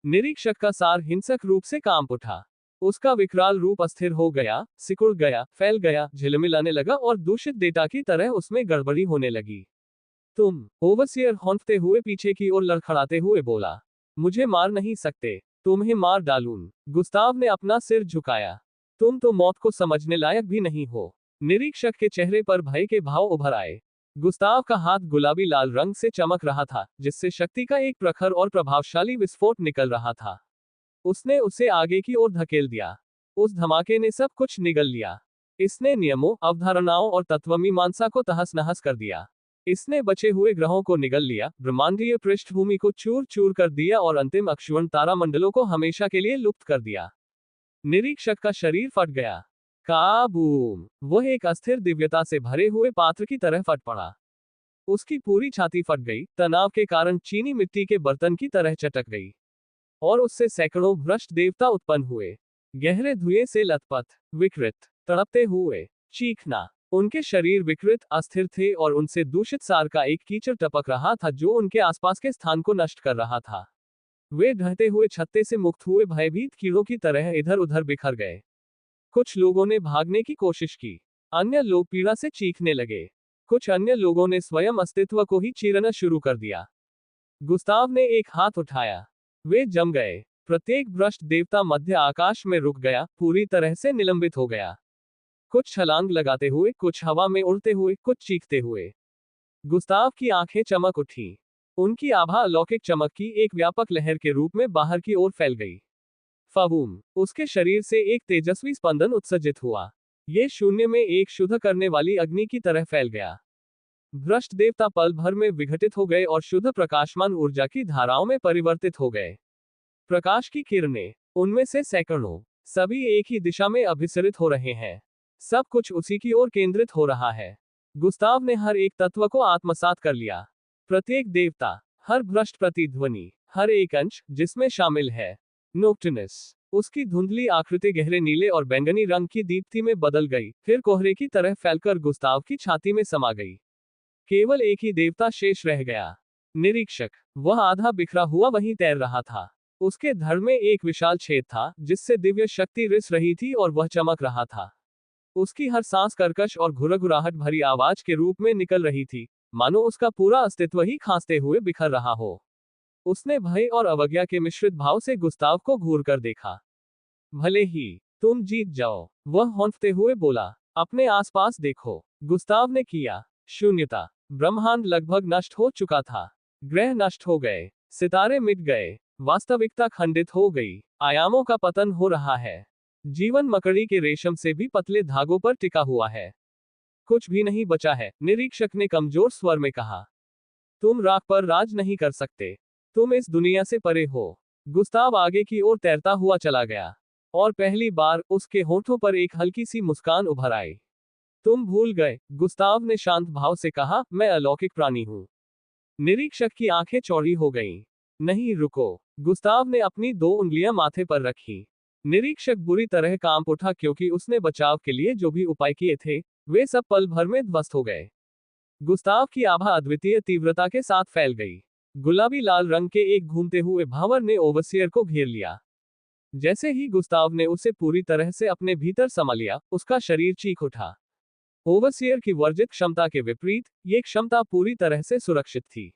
निरीक्षक का सार हिंसक रूप से कांप उठा। उसका विकराल रूप अस्थिर हो गया, सिकुड़ गया, फैल गया, झिलमिलाने लगा और दूषित डेटा की तरह उसमें गड़बड़ी होने लगी। तुम! ओवरसियर हौंकते हुए पीछे की ओर लड़खड़ाते हुए बोला। मुझे मार नहीं सकते। तुम्हें मार डालूं। गुस्ताव ने अपना सिर झुकाया। तुम तो मौत को समझने लायक भी नहीं हो। निरीक्षक के चेहरे पर भय के भाव उभर आए। गुस्ताव का हाथ गुलाबी लाल रंग से चमक रहा था, जिससे शक्ति का एक प्रखर और प्रभावशाली विस्फोट निकल रहा था। उसने उसे आगे की ओर धकेल दिया। उस धमाके ने सब कुछ निगल लिया। इसने नियमों, अवधारणाओं और तत्वमीमांसा को तहस नहस कर दिया। इसने बचे हुए ग्रहों को निगल लिया, ब्रह्मांडीय पृष्ठभूमि को चूर चूर कर दिया और अंतिम अक्षुवण तारामंडलों को हमेशा के लिए लुप्त कर दिया। निरीक्षक का शरीर फट गया। काबूम! वह एक अस्थिर दिव्यता से भरे हुए पात्र की तरह फट पड़ा। उसकी पूरी छाती फट गई, तनाव के कारण चीनी मिट्टी के बर्तन की तरह चटक गई। और उससे सैकड़ों भ्रष्ट देवता उत्पन्न हुए, गहरे धुएं से लथपथ, विकृत, तड़पते हुए चीखना। उनके शरीर विकृत अस्थिर थे और उनसे दूषित सार का एक कीचड़ टपक रहा था जो उनके आसपास के स्थान को नष्ट कर रहा था। वे ढहते हुए छत्ते से मुक्त हुए भयभीत कीड़ों की तरह इधर उधर बिखर गए। कुछ लोगों ने भागने की कोशिश की, अन्य लोग पीड़ा से चीखने लगे। कुछ अन्य लोगों ने स्वयं अस्तित्व को ही चीरना शुरू कर दिया। गुस्ताव ने एक हाथ उठाया। वे जम गए। प्रत्येक भ्रष्ट देवता मध्य आकाश में रुक गया, पूरी तरह से निलंबित हो गया। कुछ छलांग लगाते हुए, कुछ हवा में उड़ते हुए, कुछ चीखते हुए। गुस्ताव की आंखें चमक उठी। उनकी आभा अलौकिक चमक की एक व्यापक लहर के रूप में बाहर की ओर फैल गई। फबूम! उसके शरीर से एक तेजस्वी स्पंदन उत्सर्जित हुआ। ये शून्य में एक शुद्ध करने वाली अग्नि की तरह फैल गया। भ्रष्ट देवता पल भर में विघटित हो गए और शुद्ध प्रकाशमान ऊर्जा की धाराओं में परिवर्तित हो गए। प्रकाश की किरणें, उनमें से सैकड़ों, सभी एक ही दिशा में अभिसरित हो रहे हैं। सब कुछ उसी की ओर केंद्रित हो रहा है। गुस्ताव ने हर एक तत्व को आत्मसात कर लिया। प्रत्येक देवता, हर भ्रष्ट प्रतिध्वनि, हर एक अंश जिसमें शामिल है नोक्टनस। उसकी धुंधली आकृति गहरे नीले और बैंगनी रंग की दीप्ति में बदल गई, फिर कोहरे की तरह फैलकर गुस्ताव की छाती में समा गई। केवल एक ही देवता शेष रह गया, निरीक्षक। वह आधा बिखरा हुआ वहीं तैर रहा था। उसके धड़ में एक विशाल छेद था जिससे दिव्य शक्ति रिस रही थी और वह चमक रहा था। उसकी हर सांस कर्कश और घुरघुराहट भरी आवाज के रूप में निकल रही थी, मानो उसका पूरा अस्तित्व ही खांसते हुए बिखर रहा हो। उसने भय और अवज्ञा के मिश्रित भाव से गुस्ताव को घूर कर देखा। भले ही तुम जीत जाओ, वह हौंफते हुए बोला। अपने आसपास देखो। गुस्ताव ने किया। शून्यता। ब्रह्मांड लगभग नष्ट हो चुका था। ग्रह नष्ट हो गए, सितारे मिट गए, वास्तविकता खंडित हो गई, आयामों का पतन हो रहा है। जीवन मकड़ी के रेशम से भी पतले धागों पर टिका हुआ है। कुछ भी नहीं बचा है, निरीक्षक ने कमजोर स्वर में कहा। तुम राख पर राज नहीं कर सकते। तुम इस दुनिया से परे हो। गुस्ताव आगे की ओर तैरता हुआ चला गया, और पहली बार उसके होठों पर एक हल्की सी मुस्कान उभर आई। तुम भूल गए, गुस्ताव ने शांत भाव से कहा, मैं अलौकिक प्राणी हूं। निरीक्षक की आंखें चौड़ी हो गईं। नहीं, रुको। गुस्ताव ने अपनी 2 उंगलियां माथे पर रखी। निरीक्षक बुरी तरह कांप उठा क्योंकि उसने बचाव के लिए जो भी उपाय किए थे, वे सब पल भर में ध्वस्त हो गए। गुस्ताव की आभा अद्वितीय तीव्रता के साथ फैल गई। गुलाबी लाल रंग के एक घूमते हुए भावर ने ओवरसियर को घेर लिया। जैसे ही गुस्ताव ने उसे पूरी तरह से अपने भीतर समा लिया, उसका शरीर चीख उठा। ओवरसियर की वर्जित क्षमता के विपरीत, ये क्षमता पूरी तरह से सुरक्षित थी।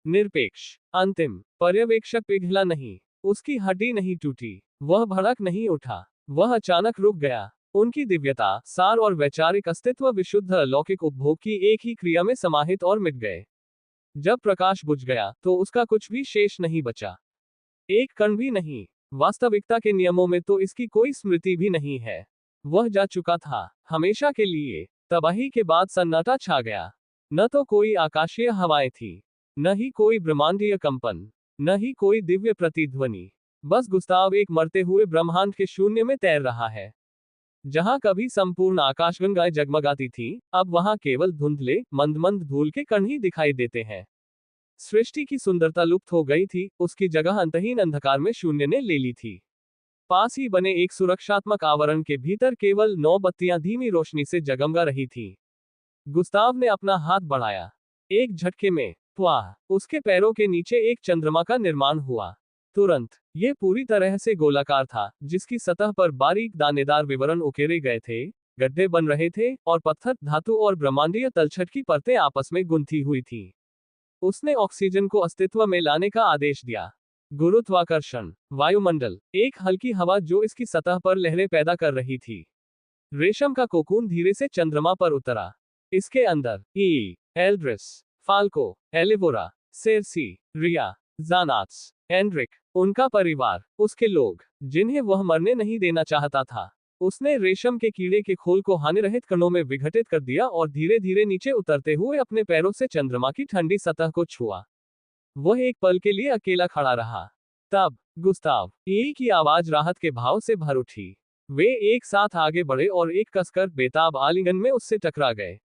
निरपेक्ष, अंतिम। पर्यवेक्षक पिघला नहीं, उसकी हड्डी नहीं टूटी, वह भड़क नहीं उठा, वह अचानक रुक गया। उनकी दिव्यता, सार और वैचारिक अस्तित्व विशुद्ध अलौकिक उपभोग की एक ही क्रिया में समाहित और मिट गए। जब प्रकाश बुझ गया, तो उसका कुछ भी शेष नहीं बचा। एक कण भी नहीं। वास्तविकता के नियमों में तो इसकी कोई स्मृति भी नहीं है। वह जा चुका था, हमेशा के लिए। तबाही के बाद सन्नाटा छा गया। न तो कोई आकाशीय हवाएं थी, न ही कोई ब्रह्मांडीय कंपन, न ही कोई दिव्य प्रतिध्वनि। बस गुस्ताव एक मरते हुए ब्रह्मांड के शून्य में तैर रहा है। जहां कभी संपूर्ण आकाशगंगाएं जगमगाती थी, अब वहां केवल धुंधले, मंद मंद धूल के कण ही दिखाई देते हैं। सृष्टि की सुंदरता लुप्त हो गई थी, उसकी जगह अंतहीन अंधकार में शून्य ने ले ली थी। पास ही बने एक सुरक्षात्मक आवरण के भीतर केवल 9 बत्तियां धीमी रोशनी से जगमगा रही थी। गुस्ताव ने अपना हाथ बढ़ाया। एक झटके में, वाह! उसके पैरों के नीचे एक चंद्रमा का निर्माण हुआ। तुरंत, यह पूरी तरह से गोलाकार था, जिसकी सतह पर बारीक दानेदार विवरण उकेरे गए थे, गड्ढे बन रहे थे, और पत्थर, धातु और ब्रह्मांडीय तलछट की परतें आपस में गुंथी हुई थी। उसने ऑक्सीजन को अस्तित्व में लाने का आदेश दिया। गुरुत्वाकर्षण, वायुमंडल, एक हल्की हवा जो इसकी सतह पर लहरें पैदा कर रही थी। रेशम का कोकून धीरे से चंद्रमा पर उतरा। इसके अंदर एल्ड्रिस, फाल्को, एलिवोरा, सेर्सी, रिया, जानात्स, एंड्रिक, उनका परिवार, उसके लोग, जिन्हें वह मरने नहीं देना चाहता था। उसने रेशम के कीड़े के खोल को हानिरहित कणों में विघटित कर दिया और धीरे धीरे नीचे उतरते हुए अपने पैरों से चंद्रमा की ठंडी सतह को छुआ। वह एक पल के लिए अकेला खड़ा रहा। तब गुस्ताव की आवाज राहत के भाव से भर उठी। वे एक साथ आगे बढ़े और एक कसकर बेताब आलिंगन में उससे टकरा गए।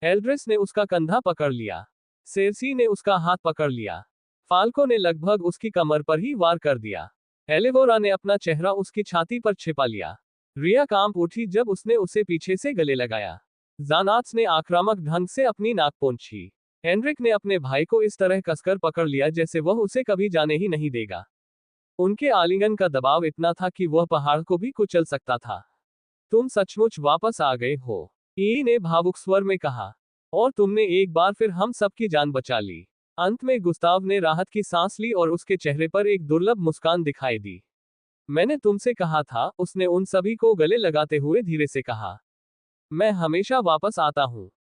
एल्ड्रिस ने उसका कंधा पकड़ लिया। सेर्सी ने उसका हाथ पकड़ लिया। फाल्को ने लगभग उसकी कमर पर ही वार कर दिया। एलिवोरा ने अपना चेहरा उसकी छाती पर छिपा लिया। रिया कांप उठी जब उसने उसे पीछे से गले लगाया। जानात्स ने आक्रामक ढंग से अपनी नाक पोंछी। हेनरिक ने अपने भाई को इस तरह कसकर पकड़ लिया जैसे वह उसे कभी जाने ही नहीं देगा। उनके आलिंगन का दबाव इतना था कि वह पहाड़ को भी कुचल सकता था। तुम सचमुच वापस आ गए हो, ई ने भावुक स्वर में कहा। और तुमने एक बार फिर हम सबकी जान बचा ली। अंत में गुस्ताव ने राहत की सांस ली और उसके चेहरे पर एक दुर्लभ मुस्कान दिखाई दी। मैंने तुमसे कहा था, उसने उन सभी को गले लगाते हुए धीरे से कहा। मैं हमेशा वापस आता हूं।